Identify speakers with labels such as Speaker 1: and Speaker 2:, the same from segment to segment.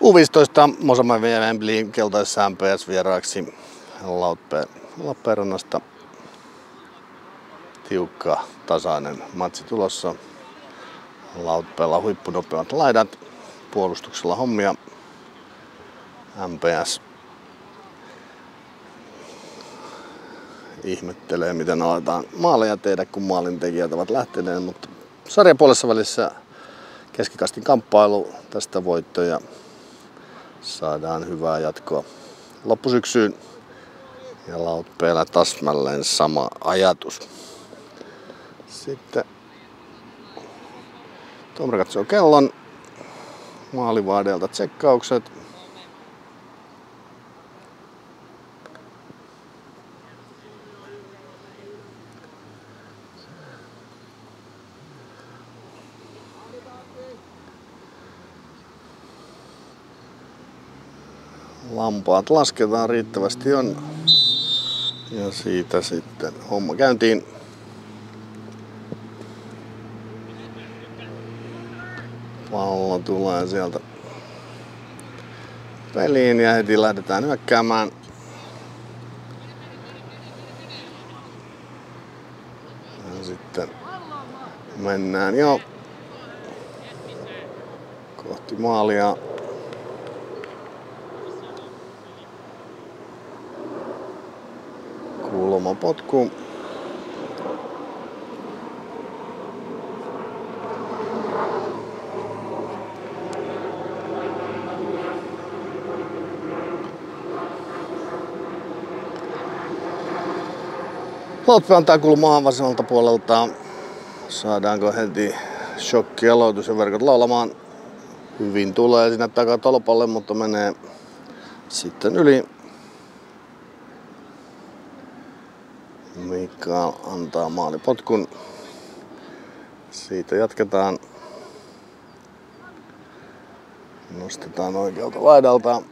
Speaker 1: U15 Mosaic Wembley keltaisessa MPS vieraaksi Lappeenrannasta. Tiukka, tasainen matsi tulossa. Lautpeella huippunopeat laidat, puolustuksella hommia. MPS ihmettelee, miten aletaan maaleja tehdä, kun maalintekijät ovat lähteneet, mutta sarjan puolessa välissä keskikastin kamppailu, tästä voittoja. Saadaan hyvää jatkoa loppusyksyyn ja Lautpeellä täsmälleen sama ajatus. Sitten tuomari katsoo kellon, maalivahdelta tsekkaukset. Lampaat lasketaan, riittävästi on. Ja siitä sitten homma käyntiin. Pallo tulee sieltä peliin ja heti lähdetään hyökkäämään. Ja sitten mennään jo kohti maalia. Kulmapotku. Lautpe antaa kulmaa vasemmalta puolelta. Saadaanko heti shokkialoitus ja verkot laulamaan. Hyvin tulee sinne takatolpalle, mutta menee sitten yli. Mikael antaa maalipotkun. Siitä jatketaan. Nostetaan oikealta laidalta.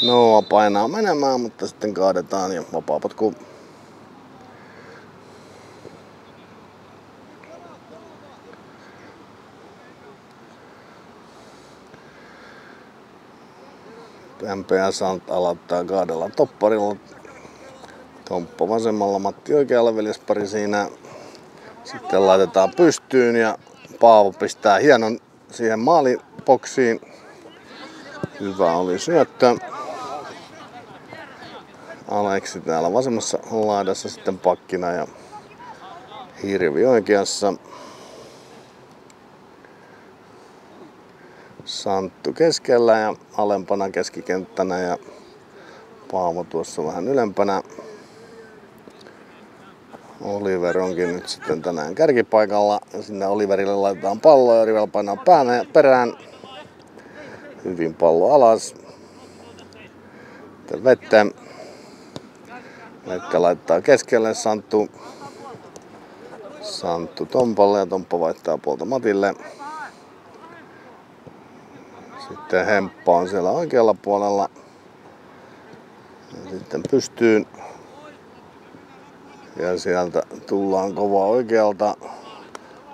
Speaker 1: Noa painaa menemään, mutta sitten kaadetaan ja vapaa potku. MPS aloittaa kaadella topparilla. Tomppa vasemmalla, Matti oikealla, veljespari siinä. Sitten laitetaan pystyyn ja Paavo pistää hienon siihen maaliboksiin. Hyvä oli syöttö. Aleksi täällä vasemmassa laidassa sitten pakkina ja Hirvi oikeassa. Santtu keskellä ja alempana keskikenttänä ja Paavo tuossa vähän ylempänä. Oliver onkin nyt sitten tänään kärkipaikalla ja sinne Oliverille laitetaan pallo ja Rivel painaa perään. Hyvin pallo alas. Sitten Vette. Vette laittaa keskelle Santtu Tompalle ja Tomppa vaihtaa puolta Matille. Sitten Hemppa on siellä oikealla puolella. Ja sitten pystyyn. Ja sieltä tullaan kovaa oikealta.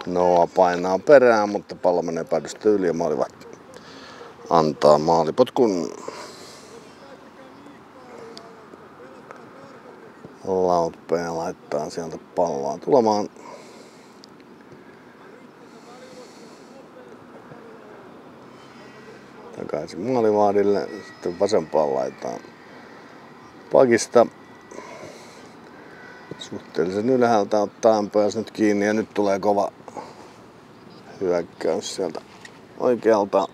Speaker 1: Noa painaa perään, mutta pallo menee päädystä yli ja maalivahti antaa maalipotkun. Lautpeen laittaa sieltä palloa tulemaan. Takaisin maalivahdille. Sitten vasempaan laitaan pakista. Suhteellisen ylhäältä ottaa MPS nyt kiinni ja nyt tulee kova hyökkäys sieltä oikealta.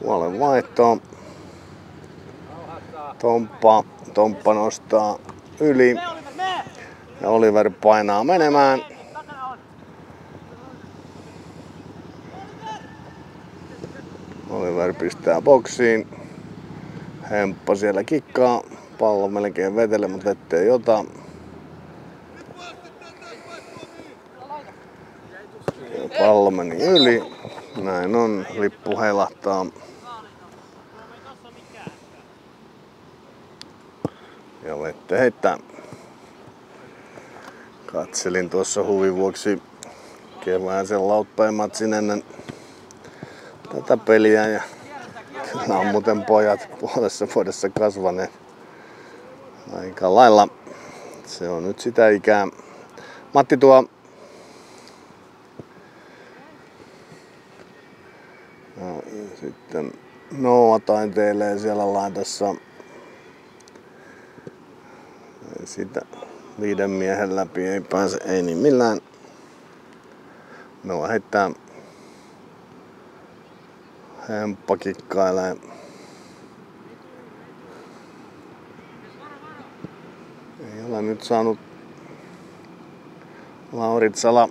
Speaker 1: Puolen vaihto. Tomppa nostaa yli ja Oliver painaa menemään. Oliver pistää boksiin. Hemppa siellä kikkaa. Pallo melkein vetele, mutta ettei ota. Pallo meni yli. Näin on. Lippu heilahtaa. Ja vettä heittää. Katselin tuossa huvin vuoksi kevääsen Lautpäin-matsin ennen tätä peliä ja kyllä on muuten pojat puolessa vuodessa kasvaneet aika lailla. Se on nyt sitä ikää. Matti tuo no, sitten Noa taiteilee siellä laidassa. Sitä 5 miehen läpi ei pääse, ei niin millään. Noa heittää. Hemppa kikkailee. Ei ole nyt saanut Lauritsala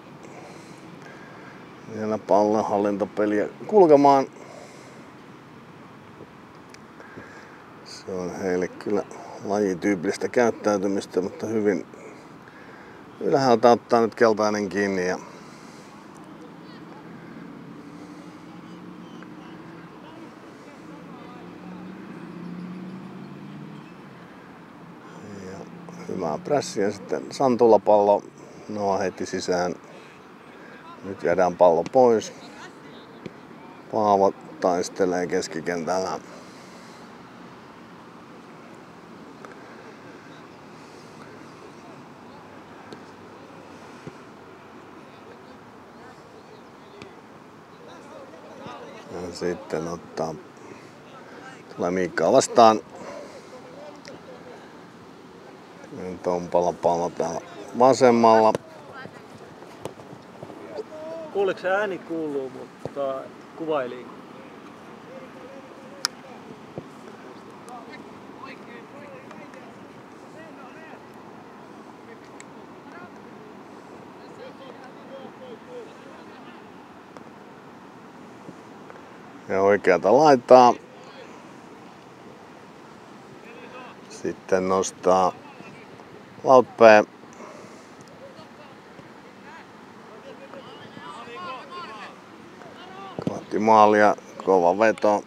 Speaker 1: vielä pallonhallintapeliä kulkemaan. Se on heille kyllä lajityypillistä käyttäytymistä, mutta hyvin ylhäältä ottaa nyt keltainen kiinni ja hyvää prässiä sitten Santula pallo. Noa heitti sisään. Nyt jäädään pallo pois. Paavo taistelee keskikentällä. Ja sitten tulee Miikkaa vastaan. Tompalla pallo täällä vasemmalla.
Speaker 2: Kuuleeko se ääni kuuluu, mutta kuva ei liiku?
Speaker 1: Ja oikealta laitaa. Sitten nostaa Lautpää. Kohti maalia, kova veto.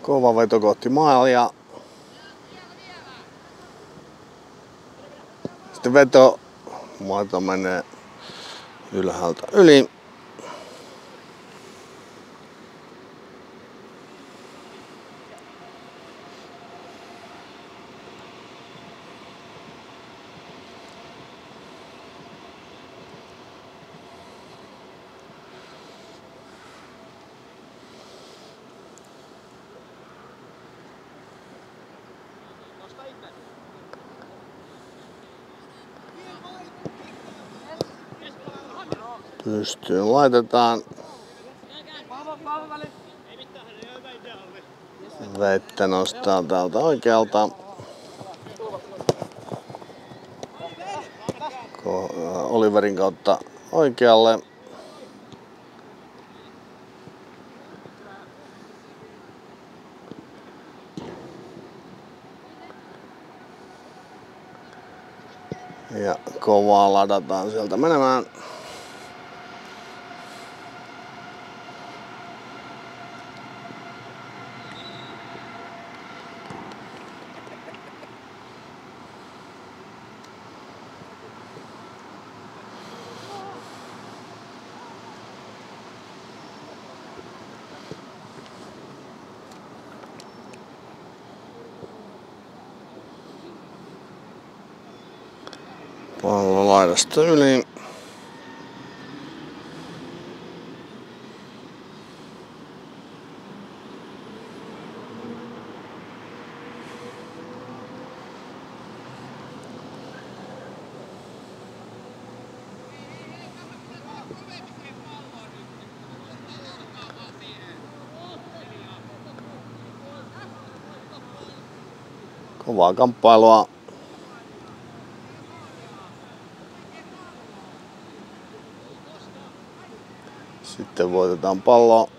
Speaker 1: Kova veto kohti maalia. Sitten veto. Maito menee ylhäältä yli. Pystyyn laitetaan. Vettä nostaa täältä oikealta. Oliverin kautta oikealle. Ja kovaa ladataan sieltä menemään. Pallo laidasta yli. Kovaa kamppailua. Sitten voitetaan pallo.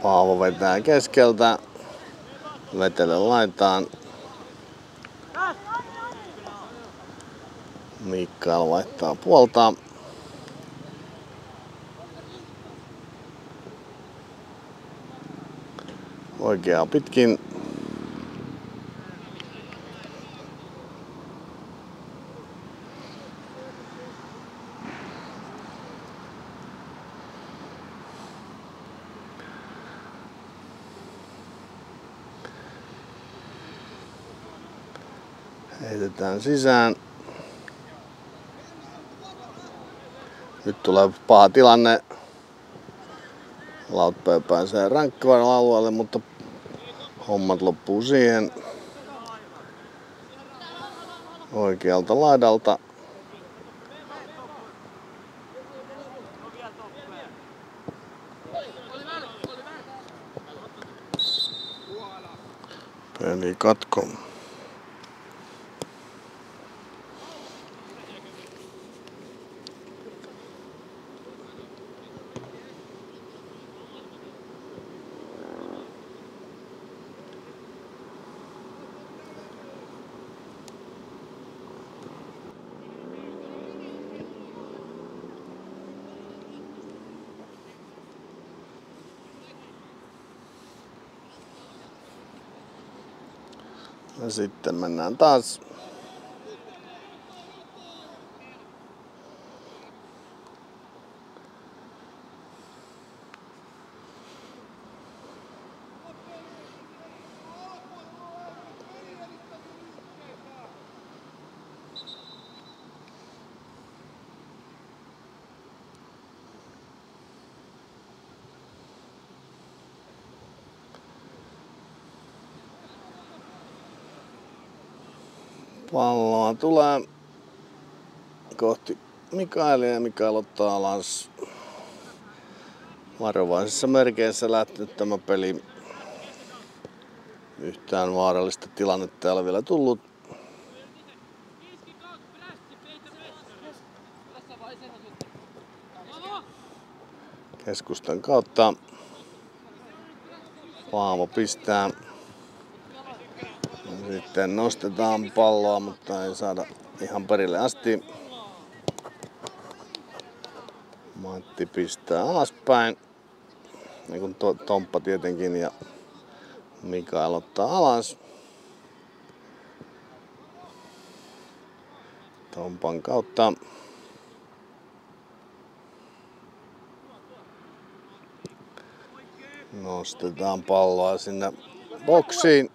Speaker 1: Paavo vetää keskeltä. Vetele laitaan. Mikael vaihtaa puolta. Oikeaa pitkin. Heitetään sisään. Nyt tulee paha tilanne. Lautpää pääsee rankkavan alueelle, mutta hommat loppuu siihen. Oikealta laidalta. Peli katko. Ja sitten mennään taas. Palloa tulee kohti Mikaelia ja Mikael ottaa alas. Varovaisissa merkeissä lähtenyt tämä peli. Yhtään vaarallista tilannetta ei ole vielä tullut. Keskustan kautta Paavo pistää. Sitten nostetaan palloa, mutta ei saada ihan perille asti. Matti pistää alaspäin, niin kuin Tomppa tietenkin, ja Mikael ottaa alas. Tompan kautta. Nostetaan palloa sinne boksiin.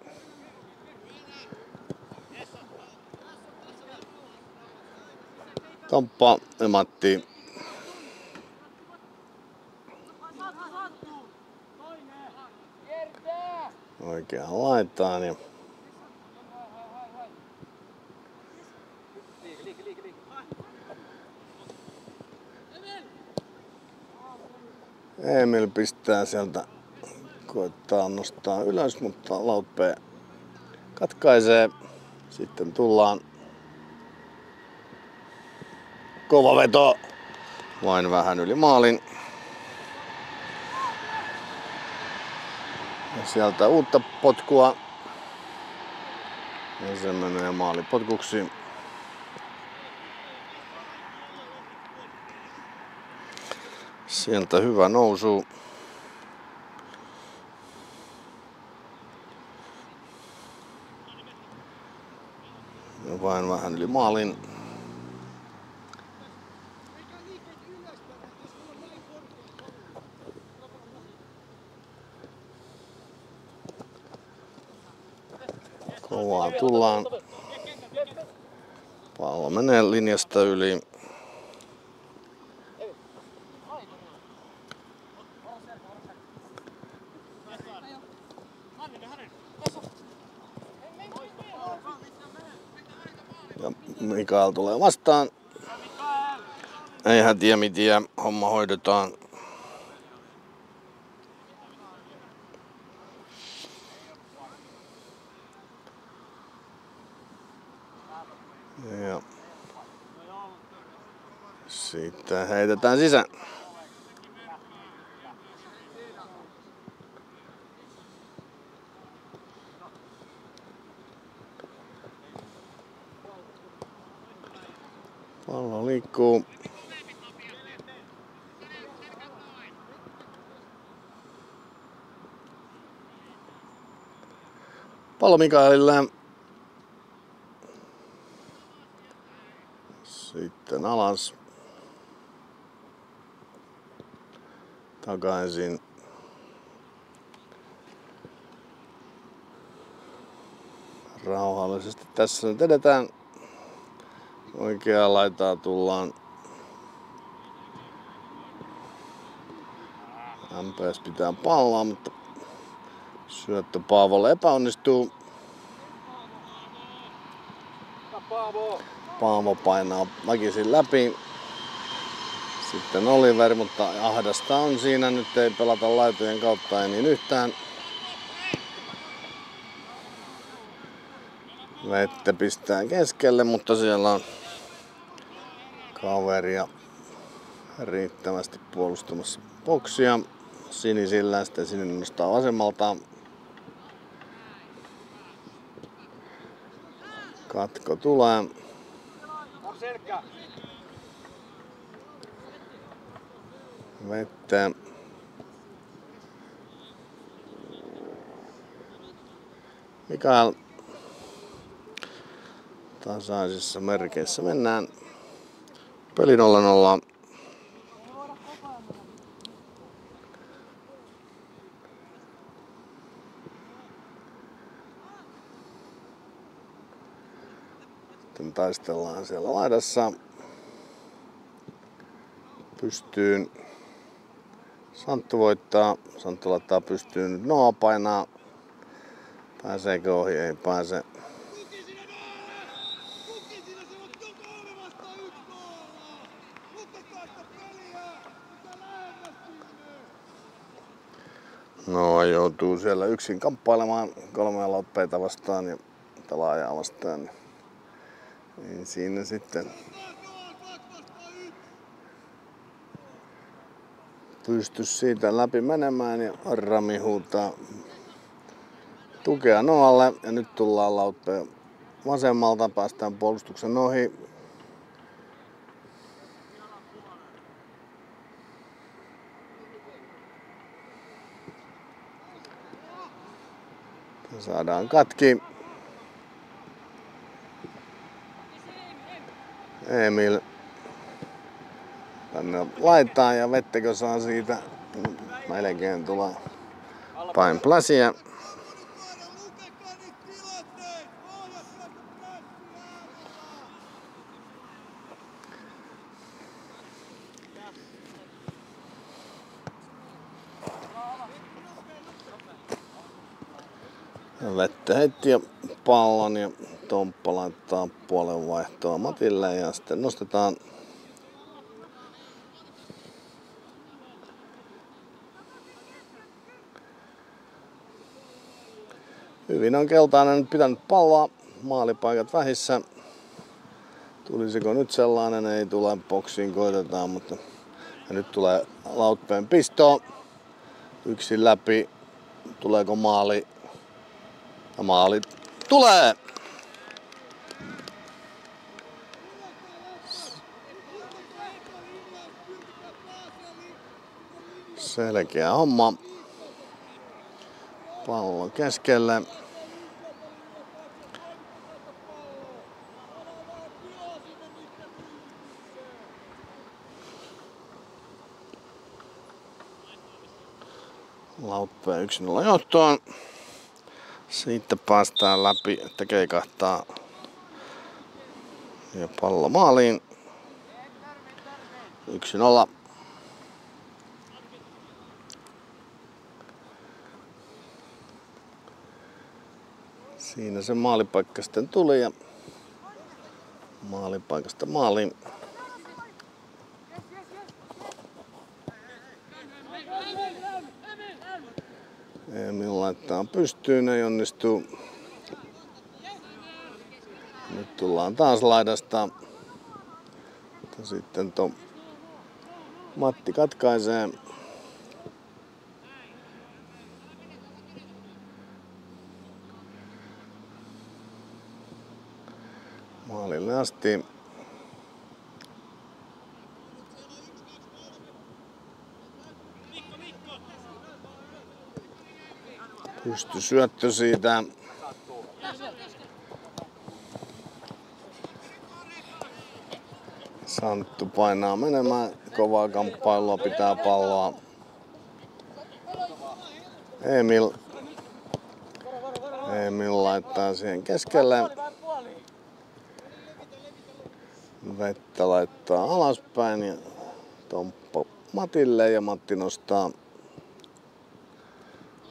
Speaker 1: Tomppa ja Matti. Oikeaan laitaan ja Emil pistää sieltä, koittaa nostaa ylös, mutta Lautpää katkaisee. Sitten tullaan. Kova veto. Vain vähän yli maalin. Ja sieltä uutta potkua. Ja se menee maalipotkuksi. Sieltä hyvä nousu. Ja vain vähän yli maalin. Kovaa tullaan. Pallo menee linjasta yli. Ja Mikael tulee vastaan. Ei hätiä mitiä, homma hoidetaan. Ja sitten heitetään sisään. Pallo liikkuu. Pallo Mikaelille. Sitten alas. Takaisin. Rauhallisesti tässä nyt edetään. Oikeaa laitaa tullaan. MPS pitää palloa, mutta syöttö Paavolle epäonnistuu. Paavo painaa väkisin läpi. Sitten Oliver, mutta ahdasta on siinä. Nyt ei pelata laitojen kautta ei niin yhtään. Vette pistää keskelle, mutta siellä on kaveria riittävästi puolustamassa boksia. Sinisillä, sitten Sininen nostaa vasemmalta. Katko tulee. Vettä. Mikael. Tasaisissa merkeissä mennään. Peli 0-0. Sitten taistellaan siellä laidassa. Pystyyn. Santtu voittaa. Santtu laittaa pystyyn. Nyt Noa painaa. Pääseekö ohi? Ei pääse. Noa joutuu siellä yksin kamppailemaan 3 loppeita vastaan ja pelaajaa vastaan. Niin siinä sitten pysty siitä läpi menemään ja Rami huutaa tukea Noalle ja nyt tullaan Lauppeen vasemmalta, päästään puolustuksen ohi. Saadaan katki. Emil tänne laitaan ja Vettekö saa siitä melkein tulee päin pläsiä. Vettä heitti ja pallon ja Tomppa laittaa puolen vaihtoa Matille ja sitten nostetaan. Hyvin on Keltainen nyt pitänyt palloa, maalipaikat vähissä. Tulisiko nyt sellainen? Ei tule, boksiin koitetaan, mutta ja nyt tulee Lauppeen pisto. Yksin läpi. Tuleeko maali? Ja maali tulee! Selkeä homma. Pallo keskelle. Lauppeen 1-0 johtoon. Siitä päästään läpi, että keikahtaa. Ja pallo maaliin. 1-0. Siinä se maalipaikka sitten tuli ja maalipaikasta maaliin. Emil laittaa pystyyn, ei onnistu. Nyt Nyt tullaan taas laidasta. Sitten Matti katkaisee. Maalille asti. Pysty syöttö siitä. Santtu painaa menemään. Kovaa kamppailua, pitää palloa. Emil laittaa siihen keskelle. Vettä laittaa alaspäin ja Tomppa Matille ja Matti nostaa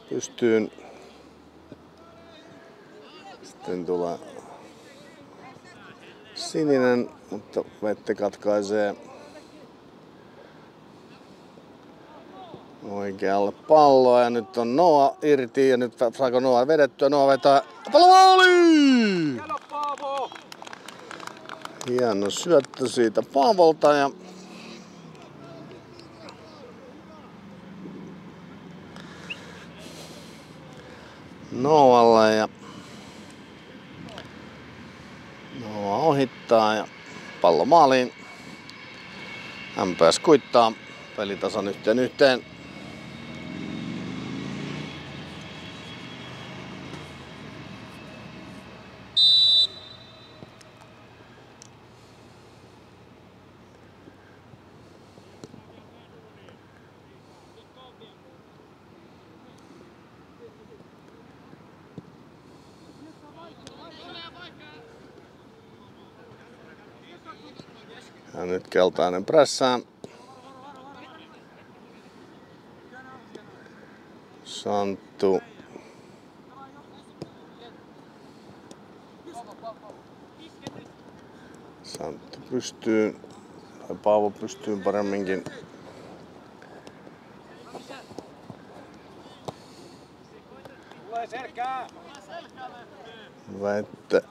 Speaker 1: pystyyn. Sitten tulee sininen, mutta Vette katkaisee oikealle palloa ja nyt on Noa irti ja nyt saako Noa vedettyä. Noa vetää pallo maaliin! Hieno syöttö siitä Paavolta ja Noalle ja Noa ohittaa ja pallo maaliin. MPS kuittaa. Pelitasan 1-1. Ja nyt keltainen prässää. Santtu. Santtu pystyy. Tai Paavo pystyy paremminkin. Vette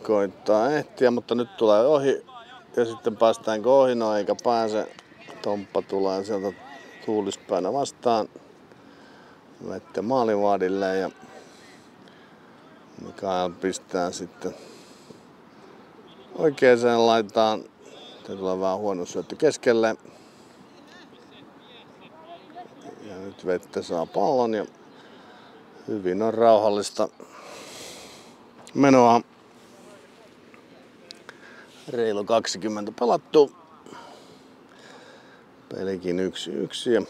Speaker 1: koittaa ehtiä, mutta nyt tulee ohi. Ja sitten päästäänkö ohi? No eikä pääse. Tomppa tulee sieltä tuulispäänä vastaan. Vette maalivahdille ja Mikael pistää sitten oikeaan laitaan. Sitten tulee vähän huono syöttö keskelle. Ja nyt Vette saa pallon ja hyvin on rauhallista menoa. Reilu 20 pelattu. Pelikin 1-1 ja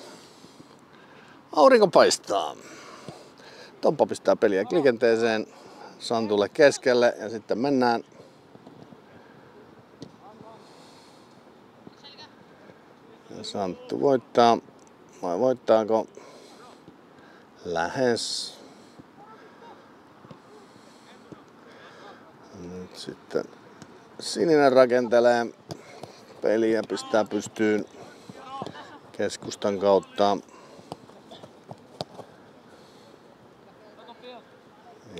Speaker 1: aurinko paistaa. Tomppa pistää peliä liikenteeseen. Santulle keskelle ja sitten mennään. Ja Santtu voittaa. Vai voittaako? Lähes. Nyt sitten sininen rakentelee peliä, pistää pystyyn keskustan kautta.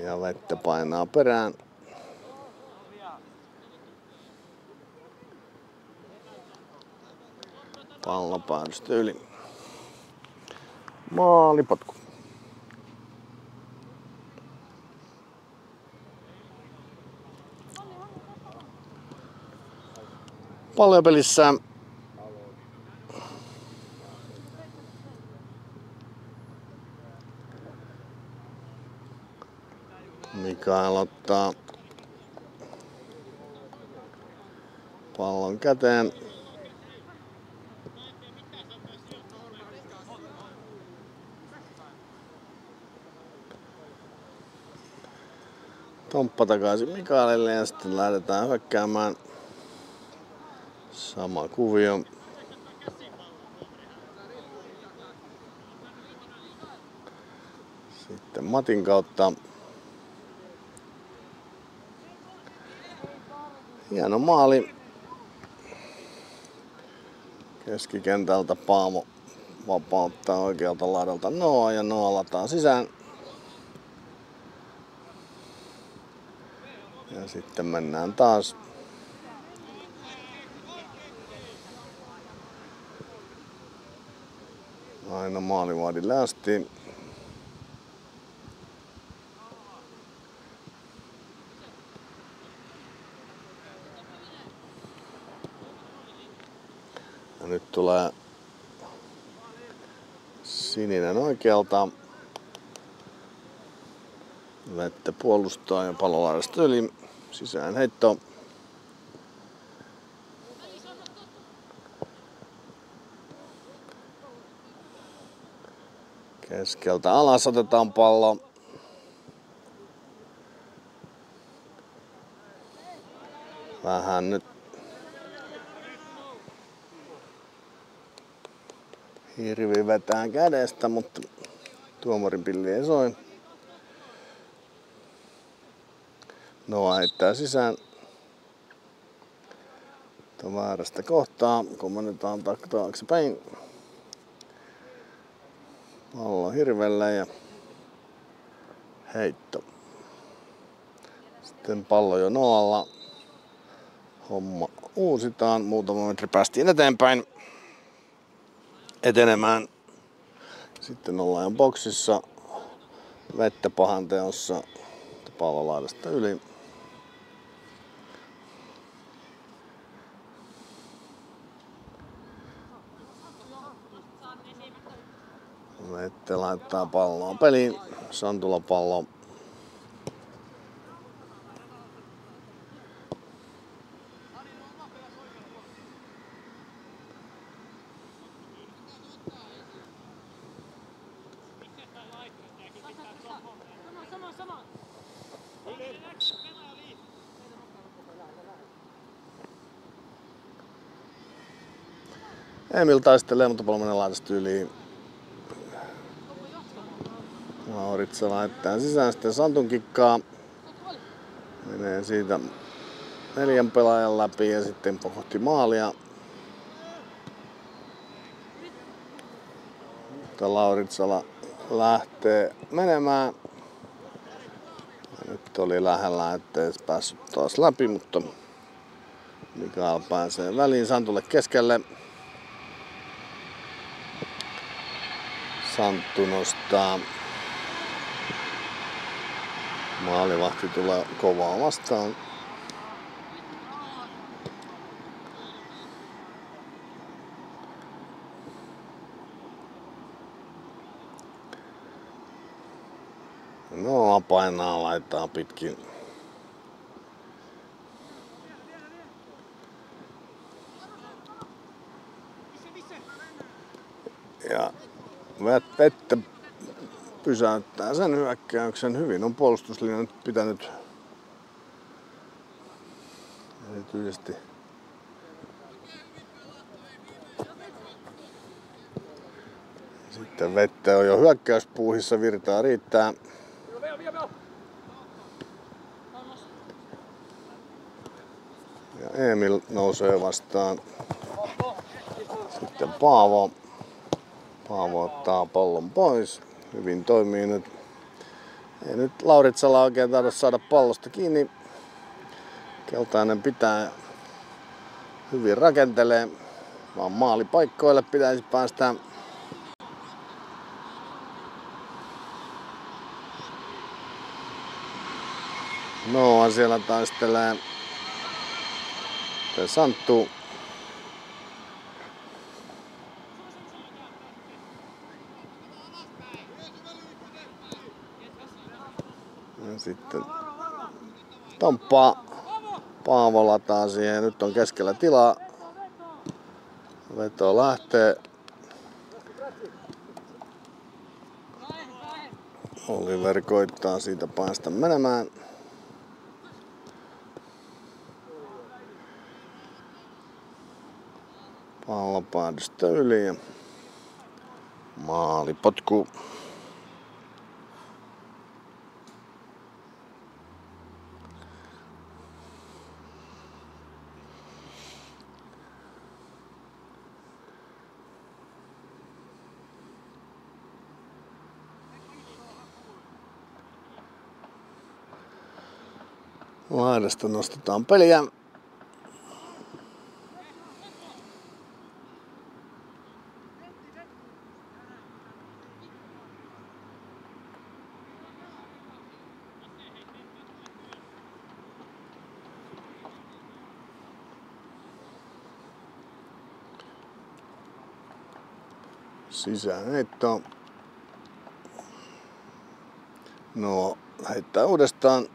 Speaker 1: Ja Vette painaa perään. Pallo päädystä yli. Maalipotku. Paljon pelissä. Mikael ottaa pallon käteen. Tomppa takaisin Mikaelille ja sitten lähdetään hyökkäämään. Sama kuvio. Sitten Matin kautta. Hieno maali. Keskikentältä Paavo vapauttaa oikealta laidalta Noa ja Noa lataa sisään. Ja Ja sitten mennään taas aina maalivahdille asti. Ja nyt tulee sininen oikealta. Vettä puolustaa ja pallolaidasta yli. Sisään heitto. Keskeltä alas otetaan pallo. Vähän nyt hirvi vetää kädestä, mutta tuomarin pilli ei soi. Noa heittää sisään. Tuo väärästä kohtaa. Komennetaan taaksepäin. Pallo hirvelle ja heitto. Sitten pallo jo Noalla. Homma uusitaan. Muutama metri päästiin eteenpäin. Etenemään. Sitten ollaan jo boksissa. Vettä pahanteossa. Pallolaidasta yli. Vette laittaa palloa peliin. Santula pallo. Emil taistelee, mutta pallo menee laidasta yli. Lauritsa laittaa sisään, sitten Santun kikkaa. Menee siitä 4 pelaajan läpi ja sitten kohti maalia. Mutta Lauritsala lähtee menemään. Ja nyt oli lähellä, ettei päässyt taas läpi, mutta Mikael pääsee väliin Santulle keskelle. Santtu nostaa. Maalivahti tulee kovaa vastaan. No, painaa laittaa pitkin. Ja vettä pysäyttää sen hyökkäyksen. Hyvin on puolustuslinja nyt pitänyt erityisesti sitten vettä on jo hyökkäyspuuhissa, virtaa riittää. Ja Emil nousee vastaan. Sitten Paavo. Paavo ottaa pallon pois. Hyvin toimii nyt. Ei nyt Lauritsala oikein taida saada pallosta kiinni. Keltainen pitää hyvin rakentelee. Vaan maalipaikkoille pitäisi päästä. Noa siellä taistelee. Santtu. Ja sitten Tomppaa. Paavo lataa siihen. Nyt on keskellä tilaa. Veto lähtee. Oliver koittaa siitä päästä menemään. Pallo päädystä yli ja maalipotku. Laidasta nostetaan peliä. Sisäänheitto. No, heittää uudestaan.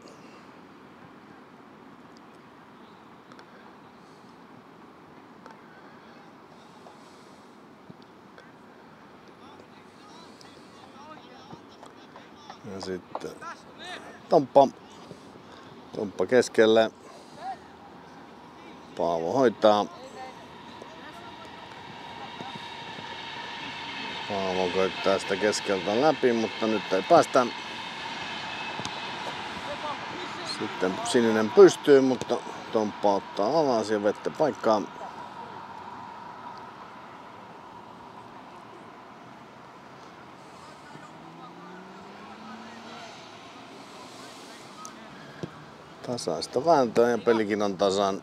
Speaker 1: Ja sitten Tomppa keskelle. Paavo hoitaa. Paavo koittaa sitä keskeltä läpi, mutta nyt ei päästä. Sitten sininen pystyy, mutta Tomppa ottaa alas ja vettä paikkaa. Tasaista vääntöä ja pelikin on tasan.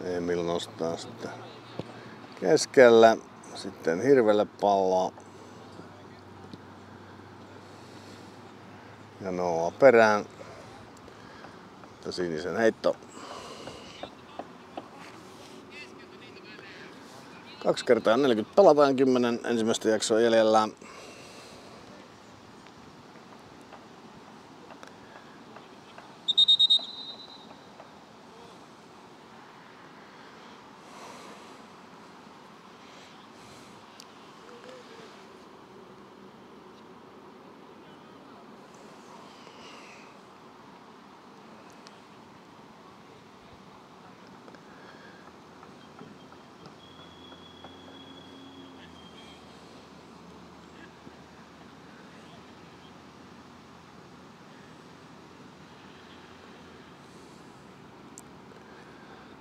Speaker 1: Emil nostaa sitten keskellä. Sitten Hirvelle palloa. Ja Noa perään. Ja sinisen heitto. 2 kertaa 40 pelataan, 10 ensimmäistä jaksoa jäljellä.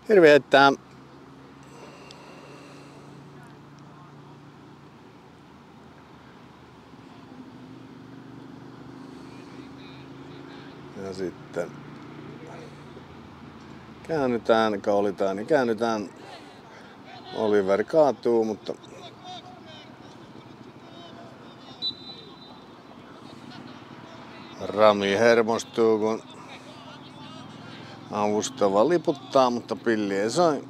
Speaker 1: Hirvi heittää. Ja sitten käännytään, kaulitaan ja käännytään. Oliver kaatuu, mutta Rami hermostuu, kun avustava liputtaa, mutta pilli ei sai.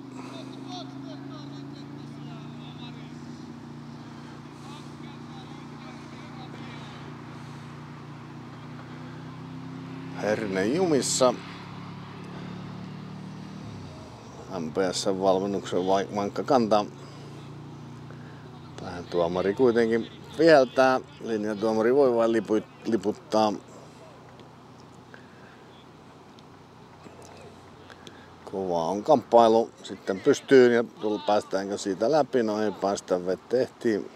Speaker 1: Herne jumissa. MPS-valmennuksen vankka kanta. Tähän tuomari kuitenkin viheltää. Linjatuomari voi vain liputtaa. Kova on kamppailu. Sitten pystyyn ja päästäänkö siitä läpi? No ei päästä, tehtiin.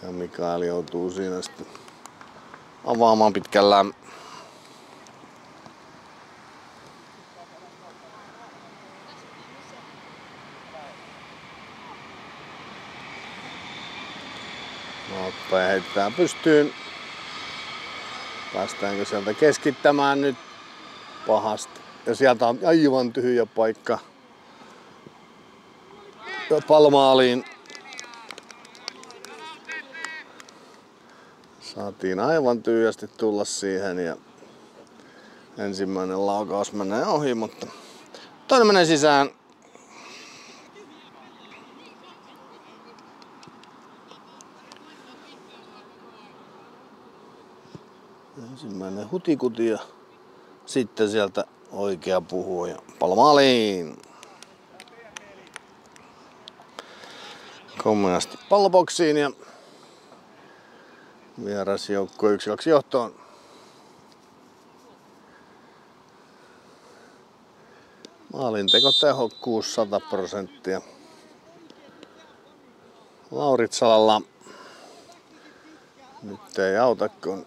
Speaker 1: Ja Mikael joutuu siinä sitten avaamaan pitkällään. Nopea heittää pystyyn. Päästäänkö sieltä keskittämään nyt pahasti? Ja sieltä on aivan tyhjä paikka. Palmaaliin. Saatiin aivan tyhjästi tulla siihen ja ensimmäinen laukaus menee ohi, mutta toinen menee sisään. Ensimmäinen hutikuti ja sitten sieltä oikea puhuja. Palmaaliin. Komeasti palloboksiin ja vierasjoukko 1-2 johtoon. Maalintekotehokkuus 100%. Lauritsalalla nyt ei auta, kun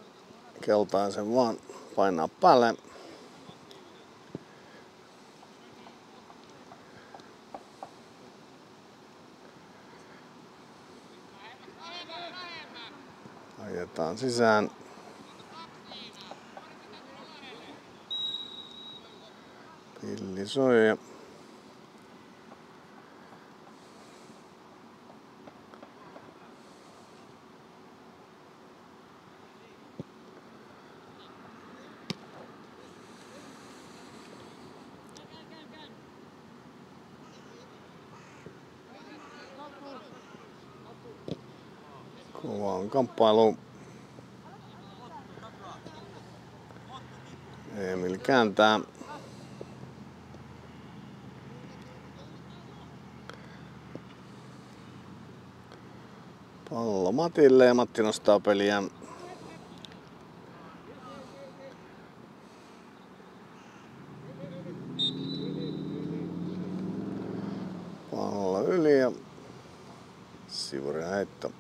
Speaker 1: keltaisen vaan painaa päälle. Laitetaan sisään. Pilli soi ja kovaan kamppailuun. Emil kääntää. Pallo Matille ja Matti nostaa peliä. Pallo yli ja sivurin heitto.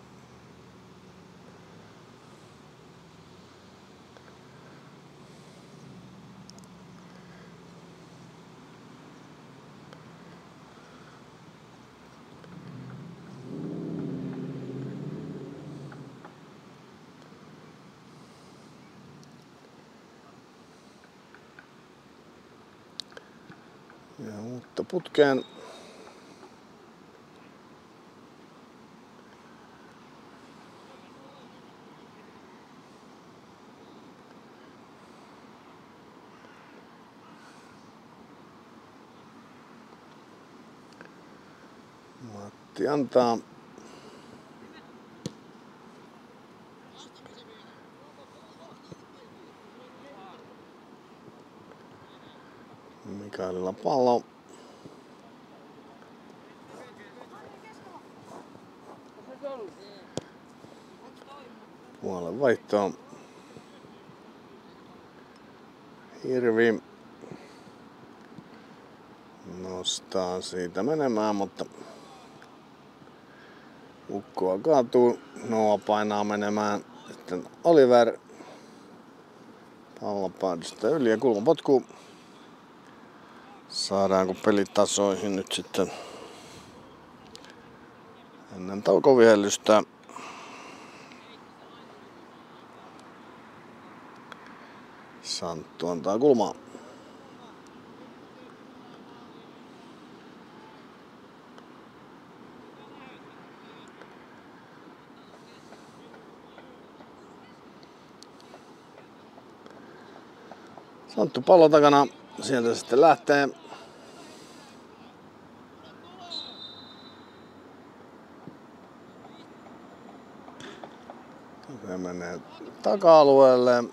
Speaker 1: Ja uutta putkeen. Matti antaa. Mikaelilla pallo. Puolen vaihtoon. Hirvi nostaa siitä menemään, mutta ukkoa kaatuu. Noa painaa menemään. Sitten Oliver. Pallo päädystä yli ja kulmapotku. Saadaanko pelit tasoihin nyt sitten ennen taukovihellystä. Santtu antaa kulmaa. Santtu pallo takana. Sieltä sitten lähtee. Se menee taka-alueelle.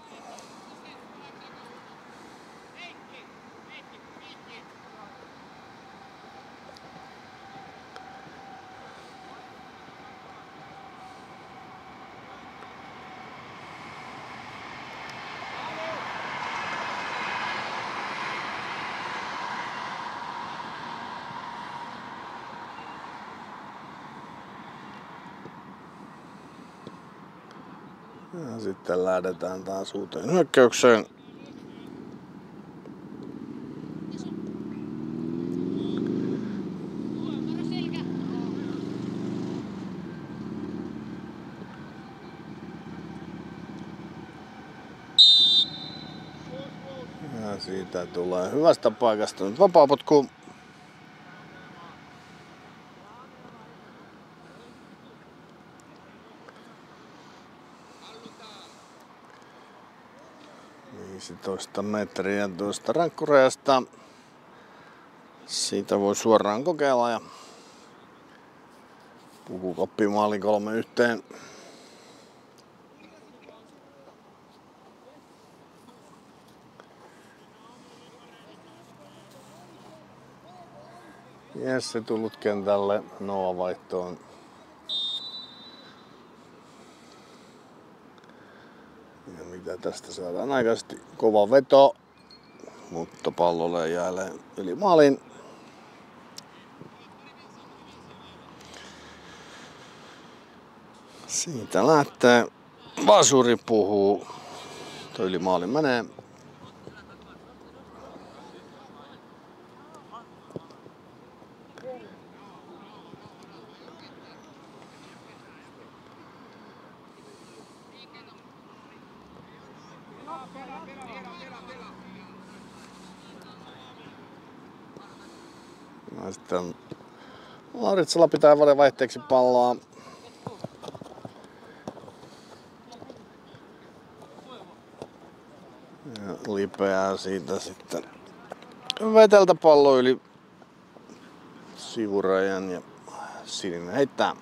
Speaker 1: Ja sitten lähdetään taas uuteen hyökkäykseen. Ja siitä tulee hyvästä paikasta nyt vapaapotku. Toista metriä tuosta rankkurajasta. Siitä voi suoraan kokeilla ja pukukoppi maali 3-1. Jesse tullut kentälle Noa vaihtoon. Ja mitä tästä saadaan aikaisesti? Kova veto, mutta pallo jäälee yli maalin. Siitä lähtee. Vasuri puhuu. Tuo yli maalin menee. Ja sitten Lauritsala pitää vaihteeksi palloa. Ja lipeää siitä sitten Veteltä pallo yli sivurajan ja Sininen heittää.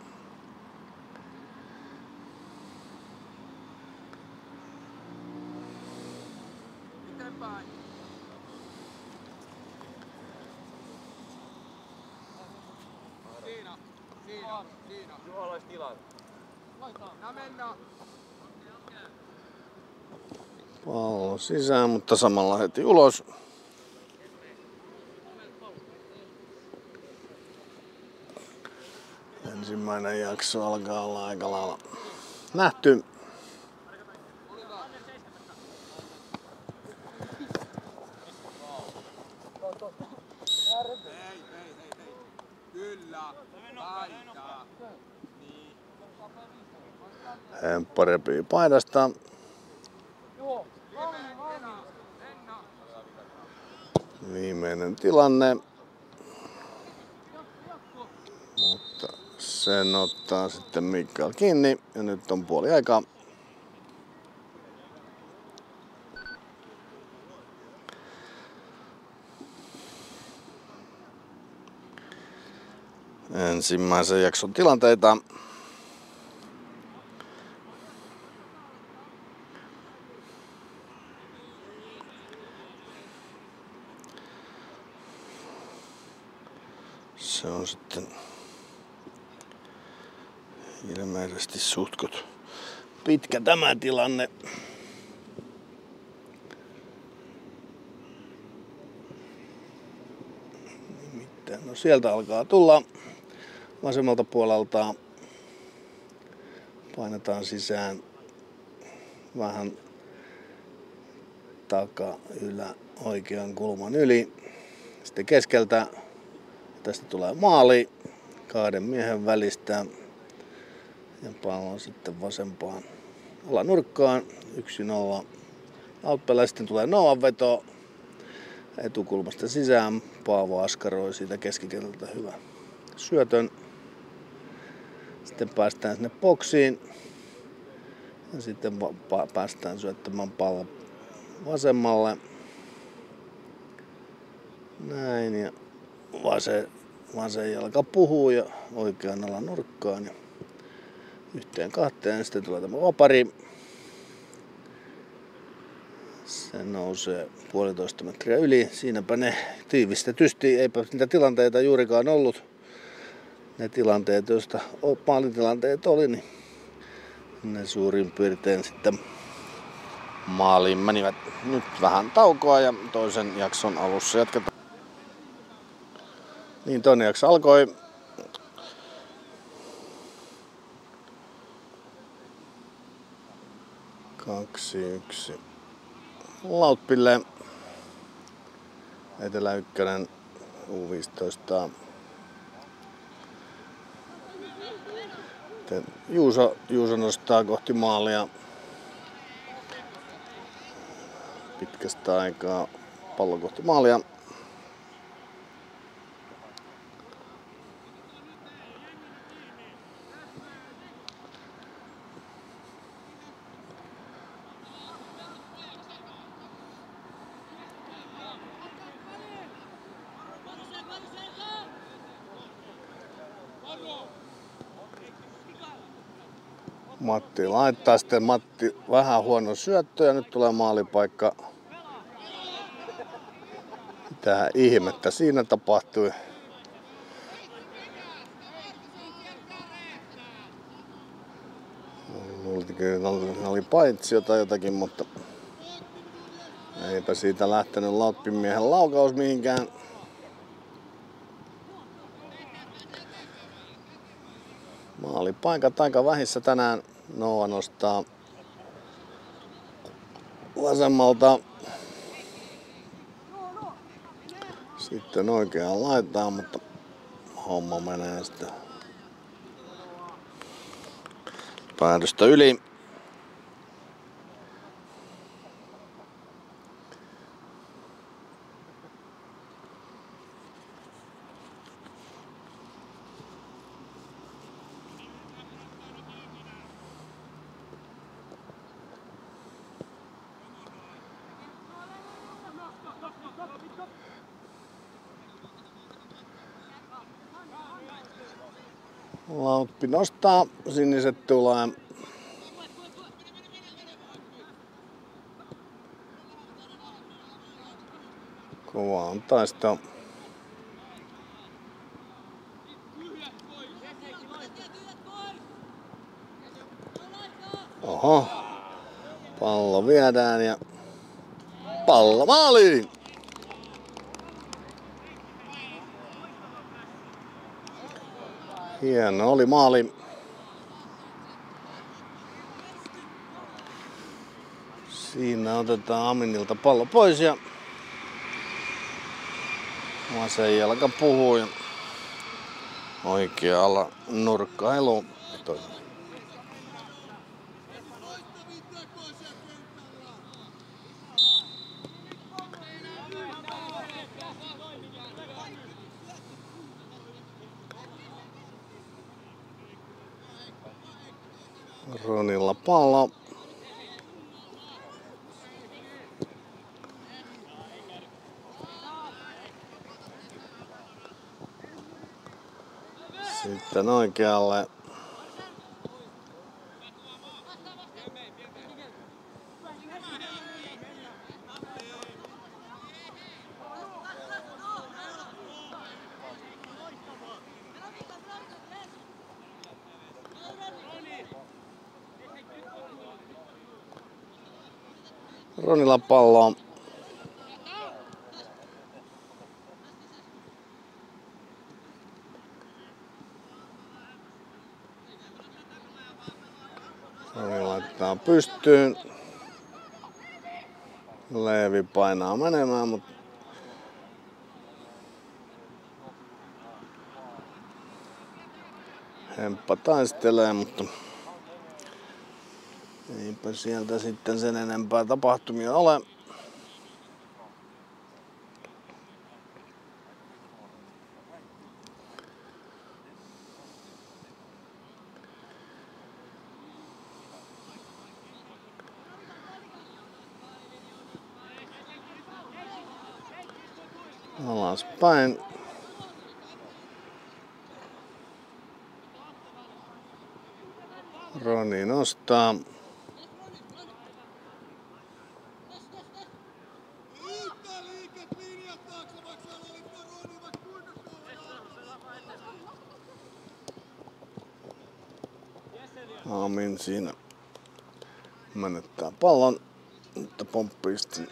Speaker 1: Pallo sisään, mutta samalla heti ulos. Ensimmäinen jakso alkaa olla aika lailla nähty. Hemppa repii paidasta. Viimeinen tilanne. Mutta sen ottaa sitten Mikael kiinni ja nyt on puoli aikaa. Ensimmäisen jakson tilanteita. Se on sitten ilmeisesti suhtkot pitkä tämä tilanne. Nimittäin, no sieltä alkaa tulla vasemmalta puolelta. Painetaan sisään vähän ylä oikean kulman yli. Sitten keskeltä tästä tulee maali kahden miehen välistä. Ja pallo sitten vasempaan alanurkkaan. 1-0. Outpelä sitten tulee Noan veto etukulmasta sisään. Paavo askaroi siitä keskikentältä hyvä syötön. Sitten päästään sinne boksiin. Ja sitten päästään syöttämään pallo vasemmalle. Näin ja vasen jalka puhuu ja oikean alanurkkaan. Ja 1-2. Sitten tulee tämä vapari. Se nousee 1,5 metriä yli. Siinäpä ne tiivistetysti. Eipä niitä tilanteita juurikaan ollut. Ne tilanteet, joista maalitilanteet oli, niin ne suurin piirtein sitten maaliin menivät. Nyt vähän taukoa ja toisen jakson alussa jatketaan. Niin, toinen jakso alkoi. Kaksi Lautpille. Etelä ykkönen U15. Juuso nostaa kohti maalia. Pitkästä aikaa pallo kohti maalia. Matti laittaa sitten vähän huono syöttö ja nyt tulee maalipaikka. Mitä ihmettä siinä tapahtui? Luultikin, että oli paitsio tai jotakin, mutta eipä siitä lähtenyt Lautpin miehen laukaus mihinkään. Maalipaikat aika vähissä tänään. Noa nostaa vasemmalta. Sitten oikeaan laitaan, mutta homma menee sitten päädystä yli. Lautpi nostaa, siniset tulee. Kova on taisto. Oho. Pallo viedään ja pallo maaliin! Hieno oli maali. Siinä otetaan Aminilta pallo pois ja vasen jalka puhuu ja oikealla nurkkailu. Ronilla pallo. Sitten oikealle. Ronilla pallo. Roni laittaa pystyyn. Leevi painaa menemään, mutta Hemppa taistelee, mutta eipä sieltä sitten sen enempää tapahtumia ole. Alaspäin. Roni nostaa. Amin siinä menettää pallon, mutta pomppii sitten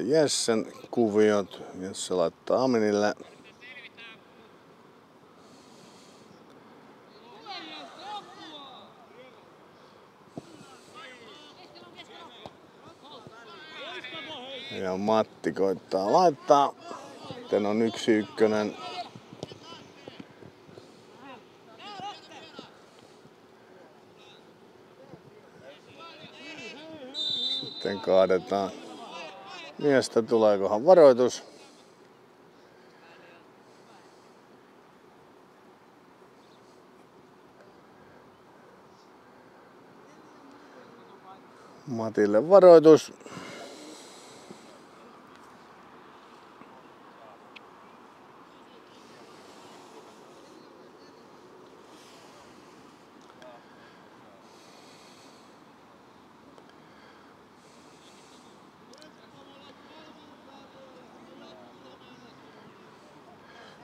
Speaker 1: Jessen kuviot. Jesse laittaa Aminille. Ja Matti koittaa laittaa. Sitten on 1-1. Sitten kaadetaan miestä. Tuleekohan varoitus? Matille varoitus.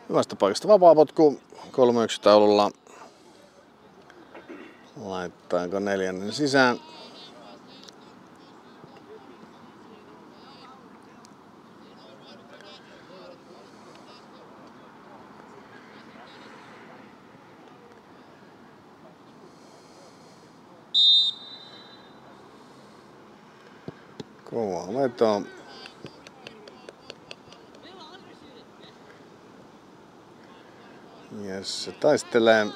Speaker 1: Hyvästä paikasta vapaapotku 3-1 taululla. Laittaako 4. sisään? Kova veto. Jesse taistelee.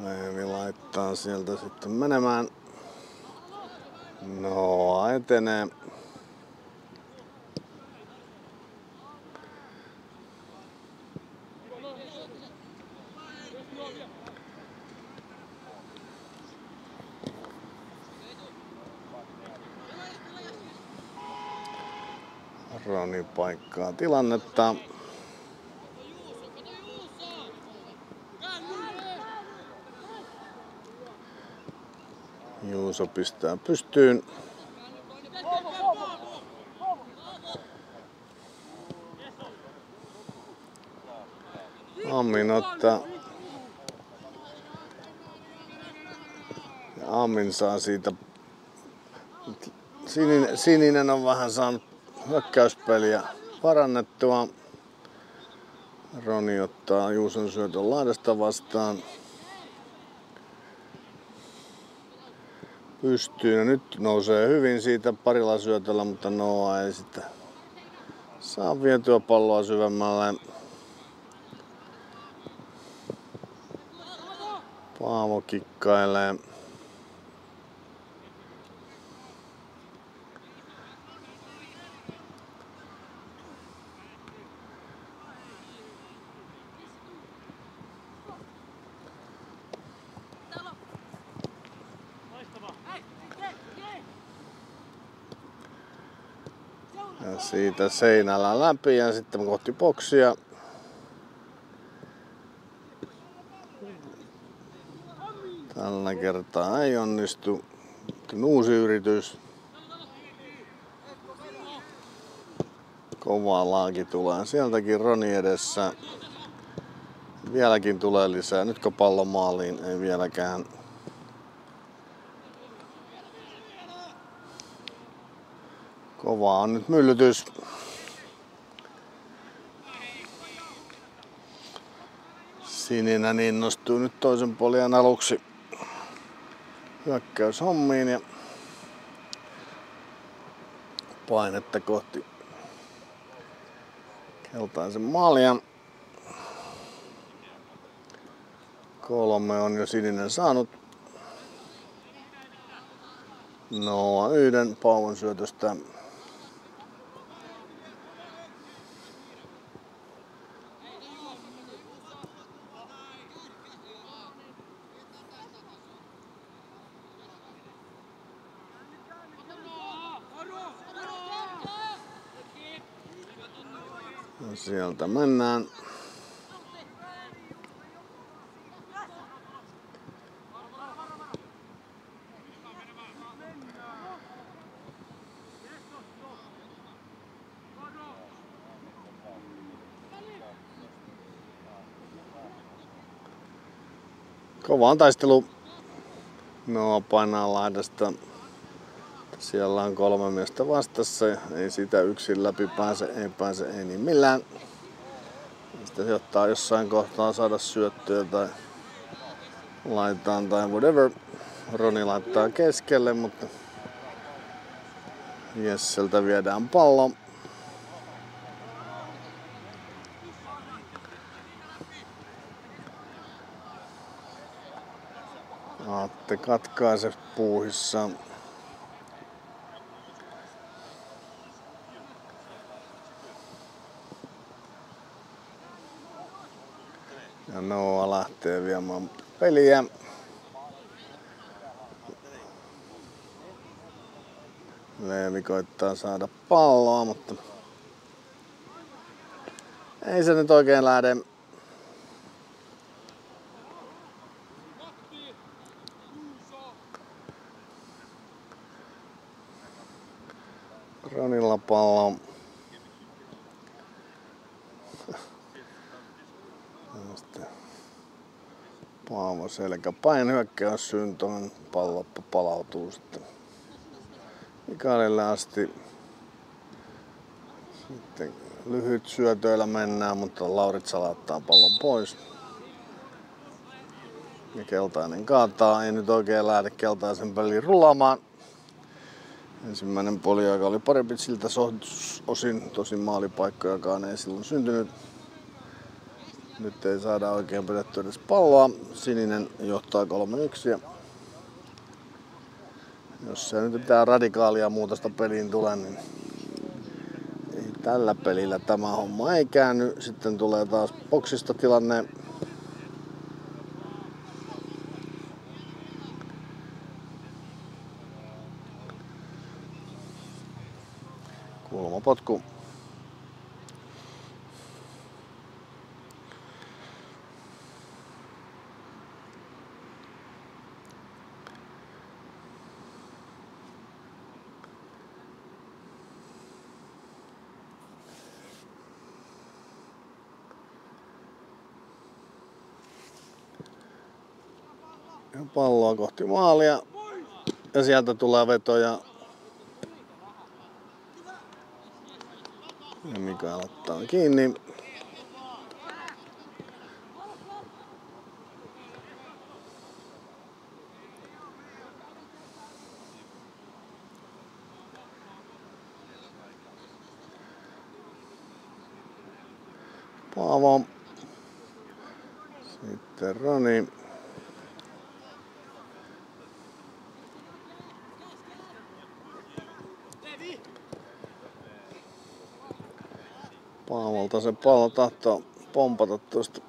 Speaker 1: Leevi laittaa sieltä sitten menemään. Noa etenee. Roni paikkaa tilannetta. Juuso pistää pystyyn. Amin ottaa. Ja Amin saa siitä. Sininen on vähän saanut hyökkäyspeliä parannettua. Roni ottaa Juuson syötön laidasta vastaan. Pystyy. Ja nyt nousee hyvin siitä parilla syötöllä, mutta Noa ei sitten saa vietyä palloa syvemmälle. Paavo kikkailee. Ja siitä seinällä läpi ja sitten kohti boksia. Tällä kertaa ei onnistu. Uusi yritys. Kova laaki tulee sieltäkin Roni edessä. Vieläkin tulee lisää. Nytkö pallo maaliin? Ei vieläkään. Kova on nyt myllytys. Sininen innostuu nyt toisen polian aluksi hyökkäyshommiin ja painetta kohti keltaisen maalia. 3 on jo Sininen saanut. Noa 1 Paavon syötöstä. Ja sieltä mennään. Kovaan taistelu. Noa painaa laidasta. Siellä on 3 miestä vastassa. Ei sitä yksin läpi pääse, ei niin millään. Sitten se ottaa jossain kohtaa saada syöttöä tai laitaan tai whatever. Roni laittaa keskelle, mutta Jesseltä viedään pallo. Aatte katkaise puuhissa. Ja Noa lähtee viemään peliä. Leevi koittaa saada palloa, mutta ei se nyt oikein lähde. Ronilla pallo. Paavo selkäpäin hyökkäys syntoon, pallo palautuu sitten Mikaelille asti. Sitten lyhyt syötöillä mennään, mutta Lauritsa laittaa pallon pois. Ja keltainen kaataa, ei nyt oikein lähde keltaisen peliin rullaamaan. Ensimmäinen poliaika oli parempi siltä osin, tosin maalipaikkojakaan ei silloin syntynyt. Nyt ei saada oikein pidettyä edes palloa. Sininen johtaa 3-1. Jos se nyt mitään radikaalia muutosta peliin tulee, niin ei tällä pelillä tämä homma ei käänny. Sitten tulee taas boksista tilanne. Kulmapotku. Ja palloa kohti maalia. Ja sieltä tulee vetoja. Ja Mikael ottaa kiinni. Paavo. Sitten Roni. Paavolta se pallo tahtoo pompata tuosta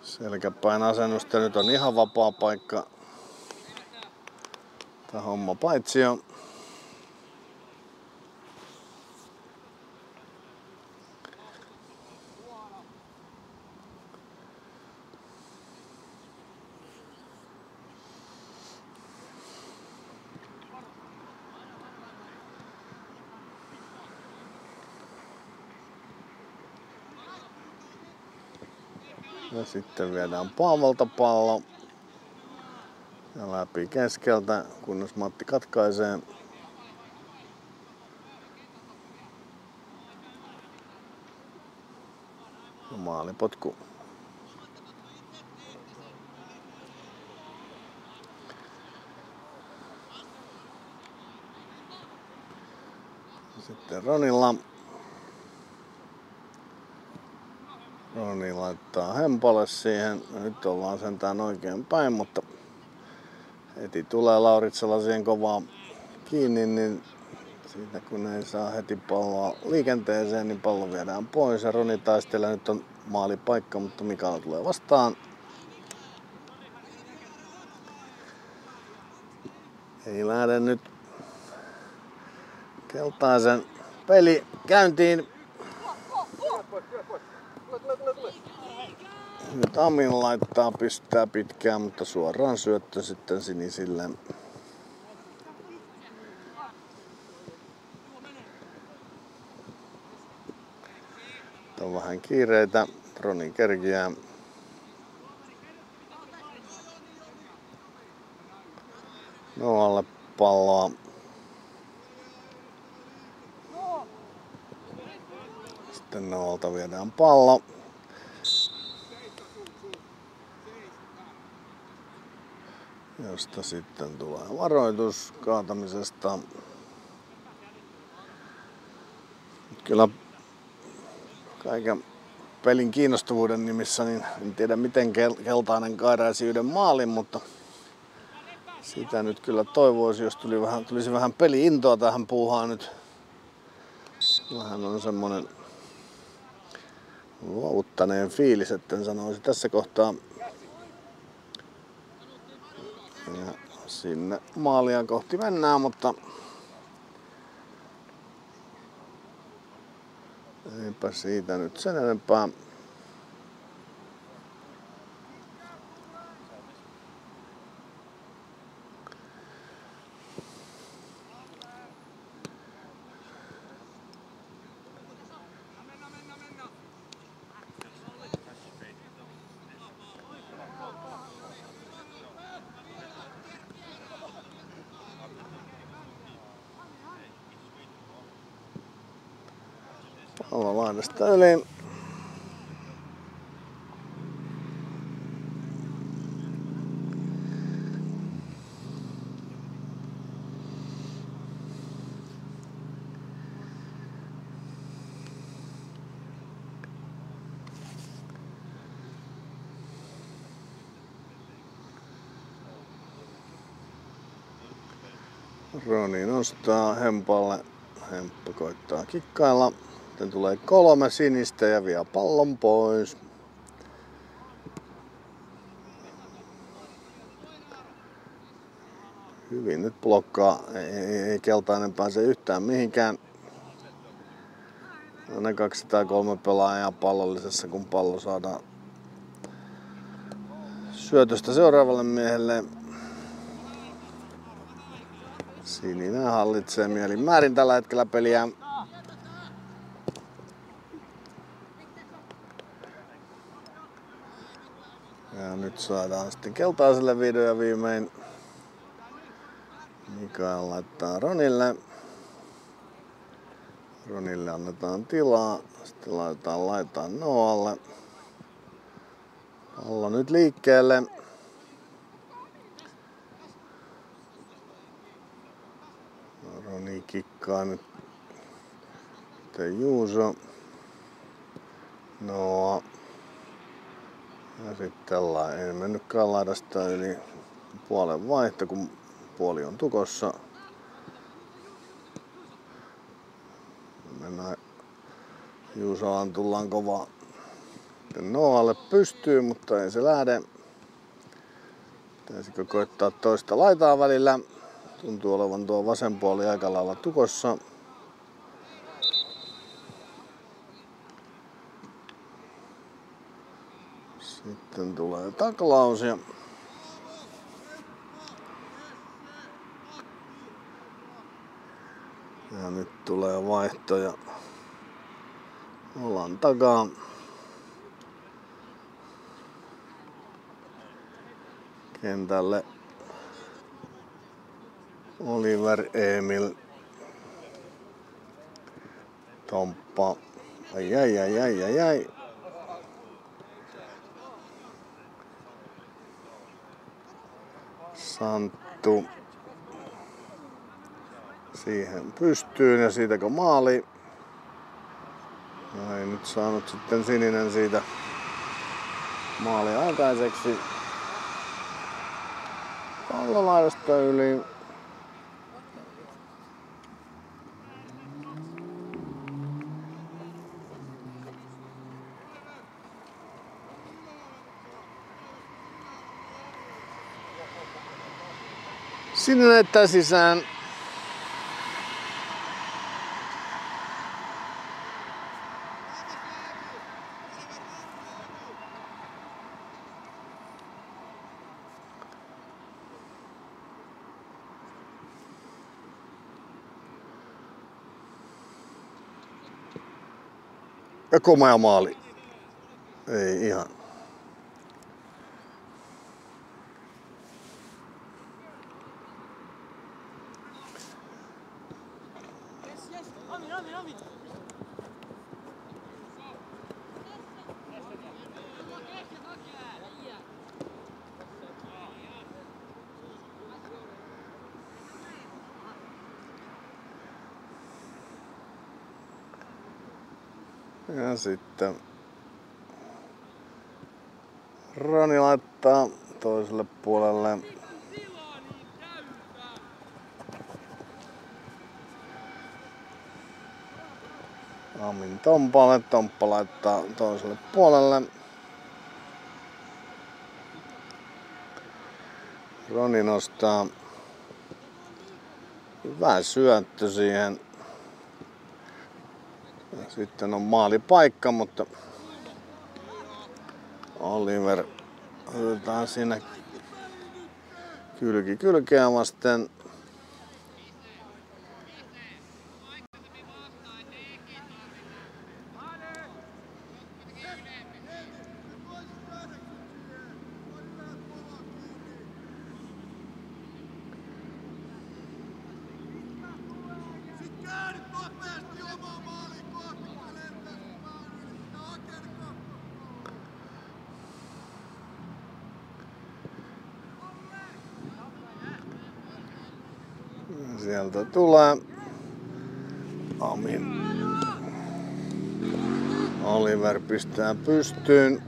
Speaker 1: selkäpäin asennusta. Nyt on ihan vapaa paikka. Tää homma paitsi on. Ja sitten viedään Paavolta pallo. Ja läpi keskeltä, kunnes Matti katkaisee. Ja maalipotku. Sitten Ronilla. Roni laittaa Hempalle siihen. Nyt ollaan sentään oikein päin, mutta heti tulee Lauritsella siihen kovaa kiinni, niin siitä kun ei saa heti palloa liikenteeseen, niin pallo viedään pois. Ja Roni taistelee, nyt on maalipaikka, mutta Mikael tulee vastaan. Ei lähde nyt keltaisen peli käyntiin. Nyt Amin laittaa, pistää pitkään, mutta suoraan syöttö sitten sinisille. On vähän kiireitä. Roni kerkiää. Noalle palloa. Sitten Noalta viedään pallo. Josta sitten tulee varoitus kaatamisesta. Kyllä kaiken pelin kiinnostavuuden nimissä niin en tiedä miten keltainen kairaisi yhden maalin, mutta sitä nyt kyllä toivoisi, jos tulisi vähän peli-intoa tähän puuhaan nyt. Vähän on semmonen luovuttaneen fiilis, etten sanoisi tässä kohtaa. Ja sinne maalia kohti mennään, mutta eipä siitä nyt sen enempää. Pallo laidasta yli. Roni nostaa Hempalle. Hemppa koittaa kikkailla. Sitten tulee 3 sinistä ja vie pallon pois. Hyvin nyt blokkaa. Ei keltainen pääse yhtään mihinkään. Aina 2 tai 3 pelaajaa pallollisessa, kun pallo saadaan syötöstä seuraavalle miehelle. Sininen hallitsee mielin määrin tällä hetkellä peliä. Ja nyt saadaan sitten keltaiselle vihdoin ja viimein. Mikael laittaa Ronille. Ronille annetaan tilaa. Sitten laitetaan Noalle. Pallo nyt liikkeelle. Roni kikkaa nyt. Sitten Juuso. Noa. Ja sitten ei mennytkään laidasta yli puolen vaihto, kun puoli on tukossa. Mennään Juusolan tullaan kovaa. Noalle pystyy, mutta ei se lähde. Pitäisikö koittaa toista laitaa välillä? Tuntuu olevan tuo vasen puoli aika lailla tukossa. Sitten tulee taklaus ja nyt tulee vaihto ja ollaan takaa. Kentälle Oliver, Emil, Tomppa. Ai. Santtu. Siihen pystyyn ja siitäkö maali. No ei nyt saanut sitten sininen siitä maali aikaiseksi. Pallo laidasta yli. Sinne näyttää sisään. Ja komea maali. Ei ihan. Ja sitten Roni laittaa toiselle puolelle. Amin Tompalle. Tomppa laittaa toiselle puolelle. Roni nostaa. Hyvä syöttö siihen. Ja sitten on maalipaikka, mutta Oliver otetaan siinä kylkeä vasten. Sieltä tulee Amin. Oliver pistää pystyyn.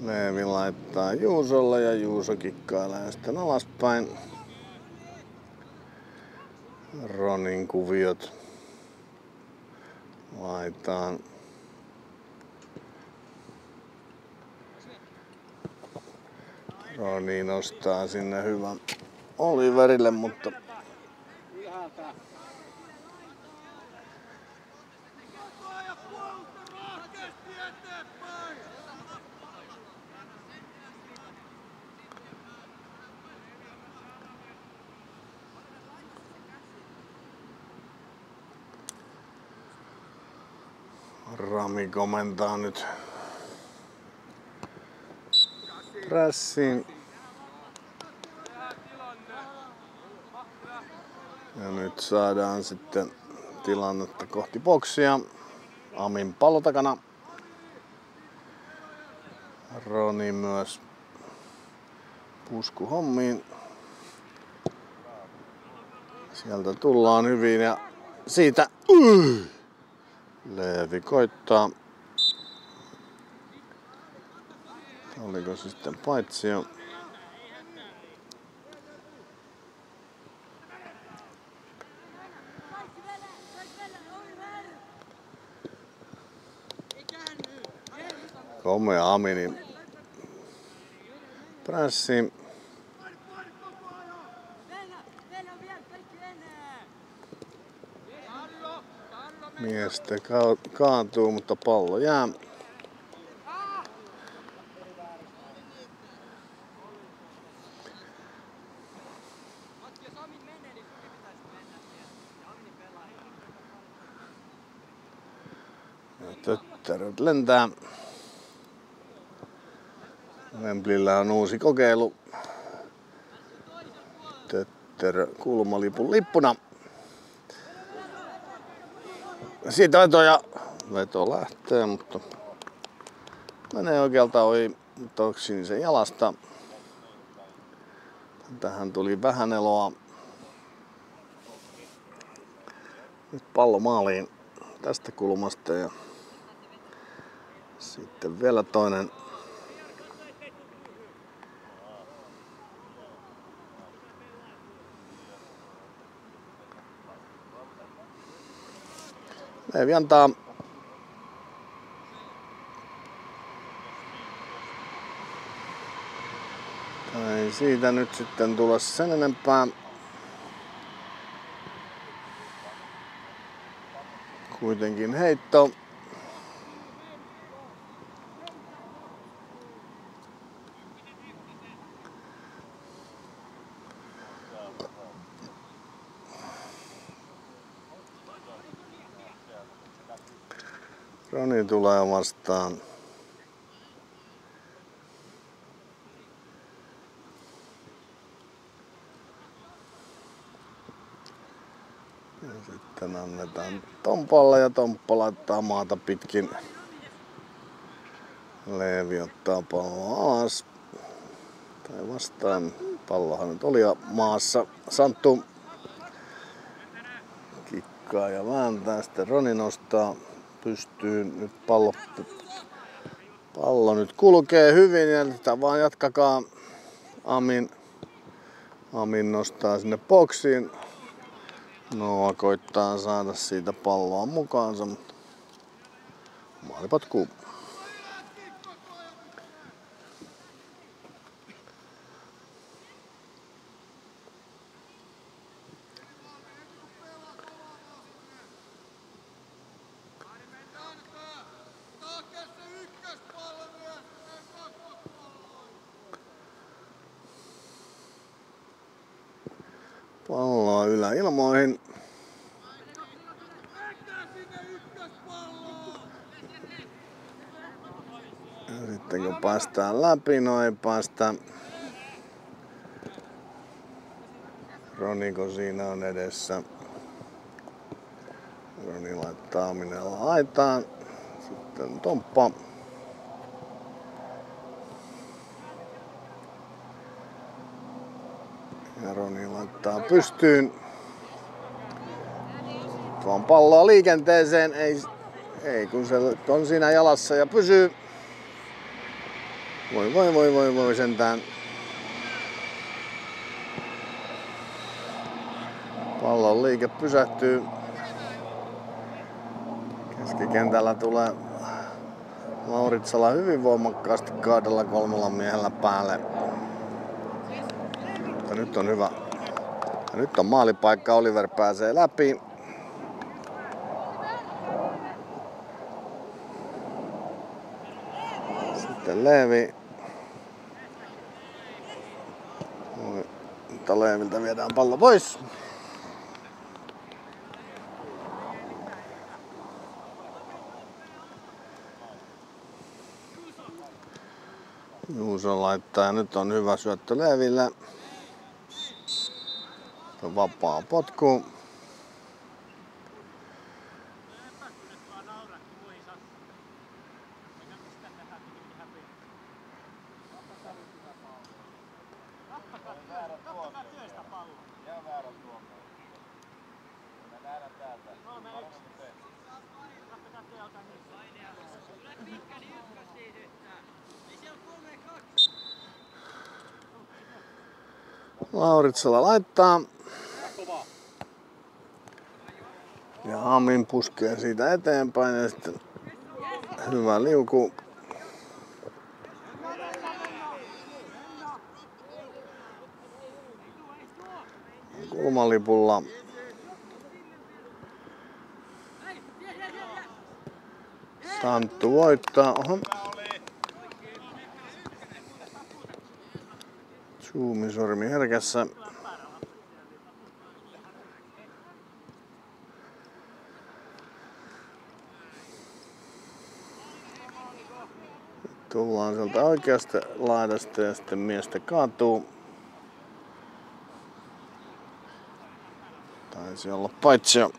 Speaker 1: Leevi laittaa Juusolle ja Juuso kikkailee sitten alaspäin. Ronin kuviot laitaan. Roni nostaa sinne hyvän Oliverille, mutta Rami komentaa nyt prässiin. Ja nyt saadaan sitten tilannetta kohti boksia. Amin pallo takana. Roni myös pusku hommiin. Sieltä tullaan hyvin ja siitä Leevi koittaa. Oliko se sitten paitsio? Komea Aminin prässi. Miestä kaatuu, mutta pallo jää. Ja töttäröt lentää. Wembleyllä on uusi kokeilu. Töttärö kulmalipun lippuna. Siitä veto lähtee, mutta menee oikealta ohi, mutta sinisen jalasta. Tähän tuli vähän eloa. Nyt pallo maaliin tästä kulmasta ja sitten vielä toinen. Leevi antaa. Ei siitä nyt sitten tule sen enempää. Kuitenkin heitto. Roni tulee vastaan. Ja sitten annetaan Tompalle ja Tomppa laittaa maata pitkin. Leevi ottaa palloa alas. Tai vastaan. Pallohan nyt oli jo maassa. Santtu kikkaa ja vääntää. Sitten Roni nostaa pystyyn. Nyt pallo nyt kulkee hyvin ja sitä vaan jatkakaa. Amin nostaa sinne boksiin. Noa koittaa saada siitä palloa mukaansa, mutta maali potkuu. Palloa yläilmoihin. Ja sitten kun päästään läpi, no ei päästä. Roniko siinä on edessä. Roni laittaa Aminella aitaan. Sitten Tomppa. Ja Roni laittaa pystyyn. Tuon palloa liikenteeseen. Ei kun se on siinä jalassa ja pysyy. Voi sentään. Pallon liike pysähtyy. Keskikentällä tulee Lauritsala hyvin voimakkaasti kaadella 3 miehellä päälle. Mutta nyt on hyvä. Ja nyt on maalipaikka, Oliver pääsee läpi. Sitten Leevi. Mutta Leeviltä viedään pallo pois. Juuso laittaa ja nyt on hyvä syöttö Leeville. Vapaa potku. Lauritsala laittaa. Ja Amin puskee siitä eteenpäin ja sitten hyvä liuku. Kulmalipulla. Santtu voittaa. Oho. Zoomisormi herkässä. Tullaan sieltä oikeasta laidasta ja sitten miestä kaatuu. Taisi olla paitsio.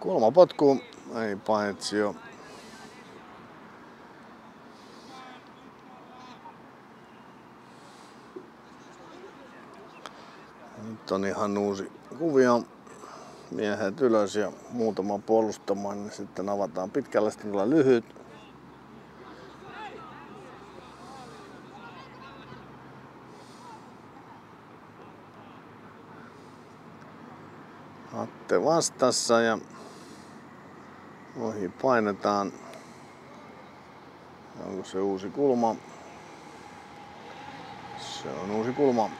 Speaker 1: Kulmapotku, ei paitsio. Nyt on ihan uusi kuvio. Miehet ylös ja muutama puolustamaan, niin sitten avataan pitkälle, sitten tulee lyhyt. Atte vastassa ja ohi painetaan. Onko se uusi kulma? Se on uusi kulma.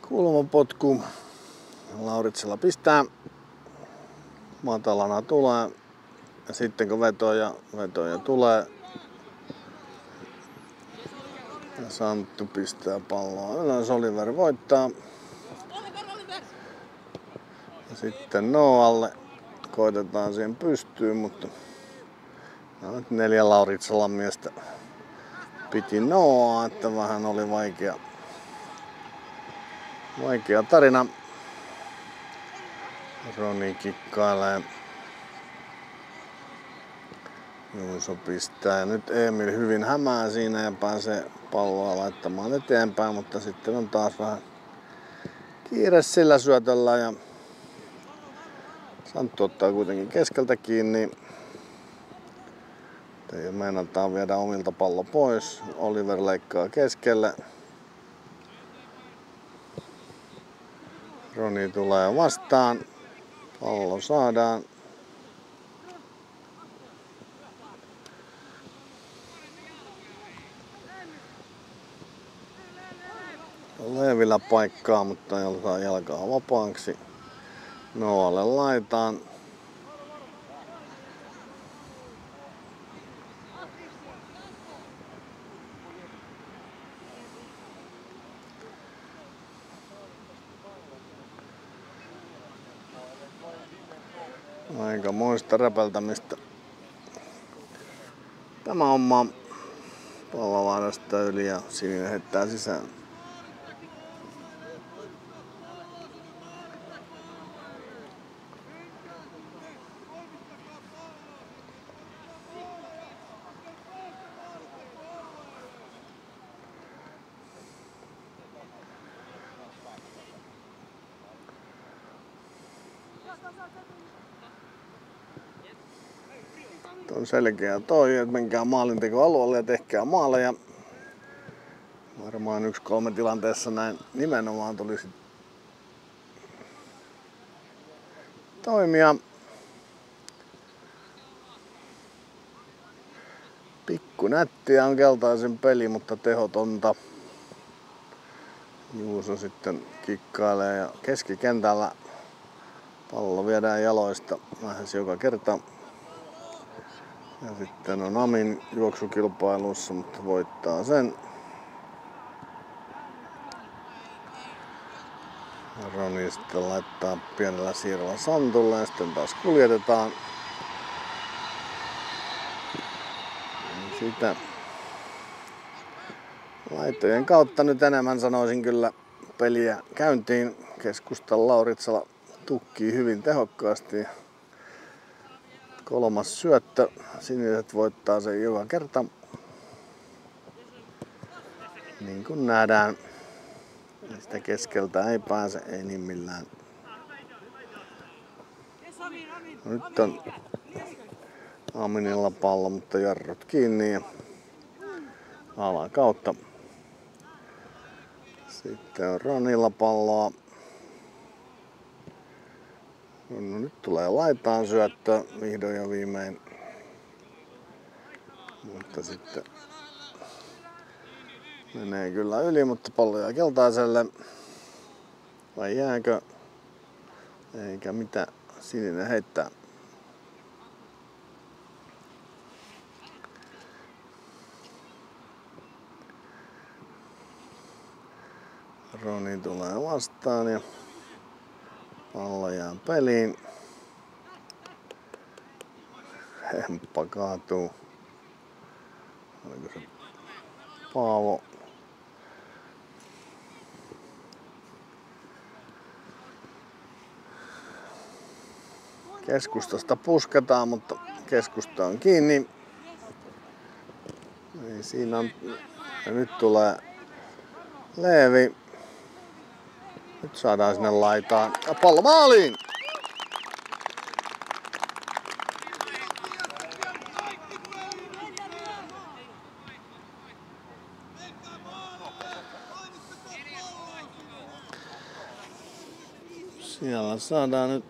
Speaker 1: Kulmapotku. Lauritsala pistää. Matalana tulee. Ja sitten kun vetoja tulee. Ja Santtu pistää palloa ylös. Oliver voittaa. Ja sitten Noalle. Koitetaan siihen pystyyn, mutta nyt 4 Lauritsalan miestä piti Noaa, että vähän oli vaikea tarina. Roni kikkailee. Juuso pistää ja nyt Emil hyvin hämää siinä ja pääsee palloa laittamaan eteenpäin, mutta sitten on taas vähän kiire sillä syötöllä ja Santtu ottaa kuitenkin keskeltä kiinni. Ja meinataan viedä omilta pallo pois. Oliver leikkaa keskelle. Roni tulee vastaan. Pallo saadaan. Leevillä paikkaa, mutta ei saa jalkaa vapaaksi. Noalle laitaan. Aika moista räpältämistä. Tämä homma pallolaidasta yli ja sininen heittää sisään. On selkeä toi, että menkää maalintekoalueelle ja tehkää maaleja. Varmaan 1-3 tilanteessa näin nimenomaan tulisi toimia. Pikku nättiä on keltaisen peli, mutta tehotonta. Juuso sitten kikkailee ja keskikentällä Pallo viedään jaloista lähes joka kerta. Ja sitten on Amin juoksukilpailussa, mutta voittaa sen. Roni sitten laittaa pienellä siirrolla Santulle ja sitten taas kuljetetaan. Sitä laitojen kautta nyt enemmän sanoisin kyllä peliä käyntiin. Keskustan Lauritsala tukkii hyvin tehokkaasti. 3. syöttö. Siniset voittaa sen joka kerta. Niin kuin nähdään, sitä keskeltä ei pääse, ei niin millään. Nyt on Aminilla pallo, mutta jarrut kiinni ja alan kautta. Sitten on Ronilla palloa. No, nyt tulee laitaan syöttö vihdoin ja viimein. Mutta sitten menee kyllä yli, mutta pallo jää keltaiselle. Vai jääkö? Eikä mitä, sininen heittää. Roni tulee vastaan ja pallo jää peliin. Hemppa kaatuu. Oliko se Paavo? Keskustasta pusketaan, mutta keskusta on kiinni. Ei, siinä on. Ja nyt tulee Leevi. Nyt saadaan sinne laitaan. Ja pallo maaliin! Siellä saadaan nyt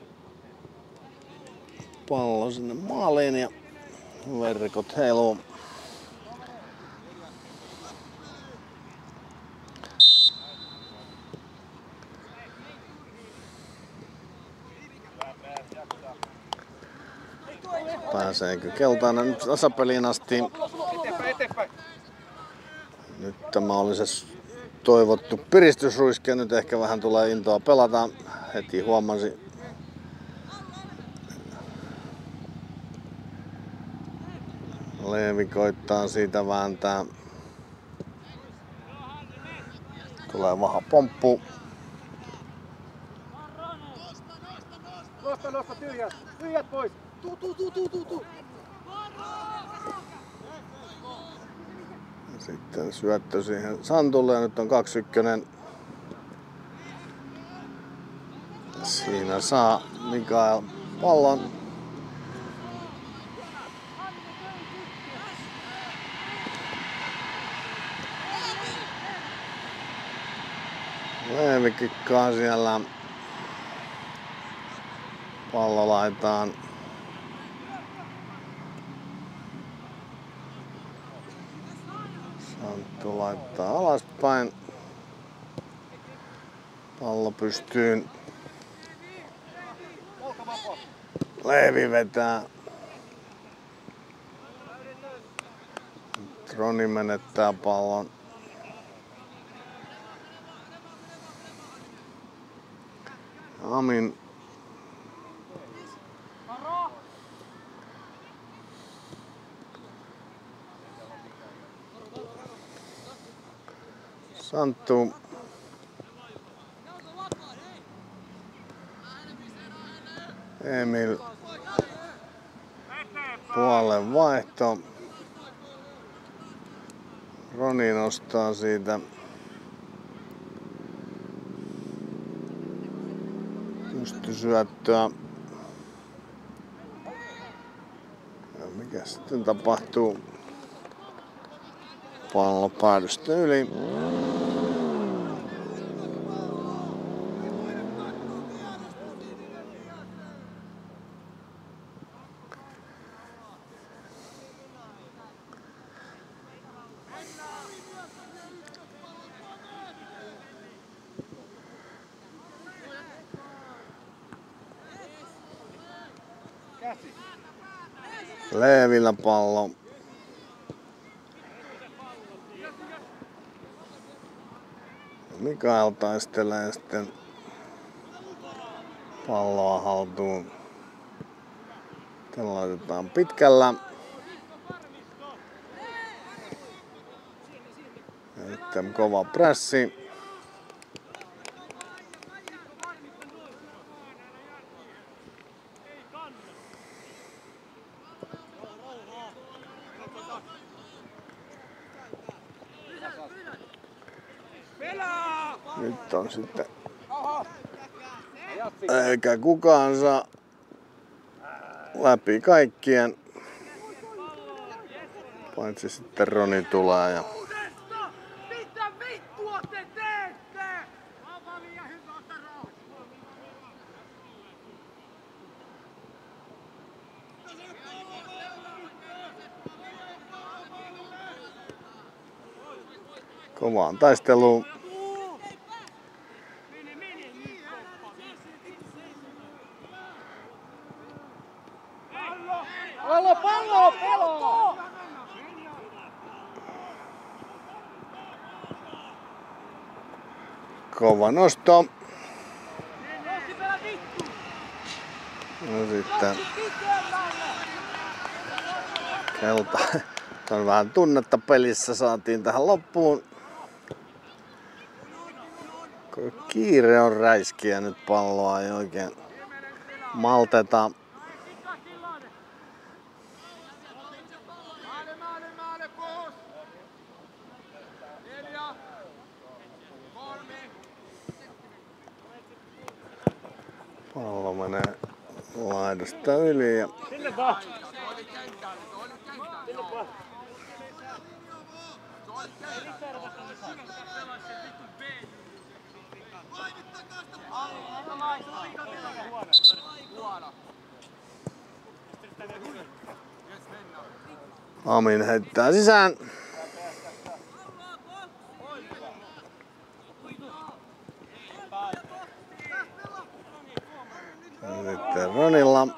Speaker 1: pallo sinne maaliin ja verkot heiluu. Pääseekö keltainen nyt tasapeliin asti? Nyt tämä oli se toivottu piristysruiske. Nyt ehkä vähän tulee intoa pelata. Heti huomasi. Leevi koittaa siitä vääntää. Tulee vaha pomppu.
Speaker 2: Nosta tyhjät! Tyhjät pois! Tuu!
Speaker 1: Sitten syöttö siihen Santulle ja nyt on 2-1. Siinä saa Mikael pallon. Leevi kikkaa siellä. Pallo laitaan. Santtu laittaa alaspäin. Pallo pystyyn. Leevi vetää. Roni menettää pallon. Amin. Santtu. Emil. Puolen vaihto. Roni nostaa siitä. Pystysyöttöä. Ja mikä sitten tapahtuu? Pallo päädystä yli. Leevillä pallo. Mikael taistelee sitten palloa haltuun. Tällä laitetaan pitkällä. Ja sitten kova prässi. Nyt on sitten eikä kukaan saa läpi kaikkien. Paitsi sitten Roni tulee ja
Speaker 3: mitä vittua te teette?
Speaker 1: kovaan taisteluun.
Speaker 3: Pallo!
Speaker 1: Kova nosto. No sitten kelta. On vähän tunnetta pelissä, saatiin tähän loppuun. Kiire on räiskiä nyt, palloa ei oikein malteta. Pallo menee laidasta yli ja
Speaker 2: Sinne vaan! Sinne vaan!
Speaker 1: Amin heittää sisään. Sitten Ronilla.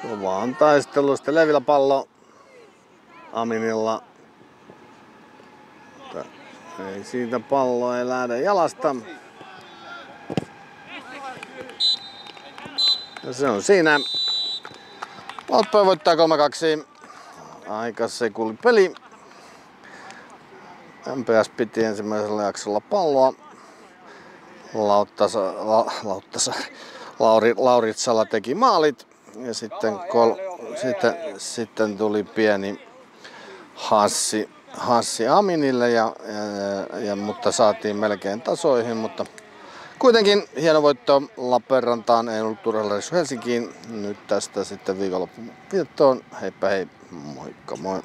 Speaker 1: Kovaan taistelu, sitten Levillä pallo Aminilla. Mutta ei siitä pallo ei lähde jalasta. Ja se on siinä. Valppö voittaa 3-2. Aika sekuli peli. MPS piti ensimmäisellä jaksolla palloa. Lauritsala teki maalit. Ja sitten tuli pieni hassi Aminille, mutta saatiin melkein tasoihin. Mutta kuitenkin hieno voitto Lappeenrantaan, ei ollut turvallisuus Helsinkiin. Nyt tästä sitten viikonloppuun viettoon. Heippa hei, moikka moi!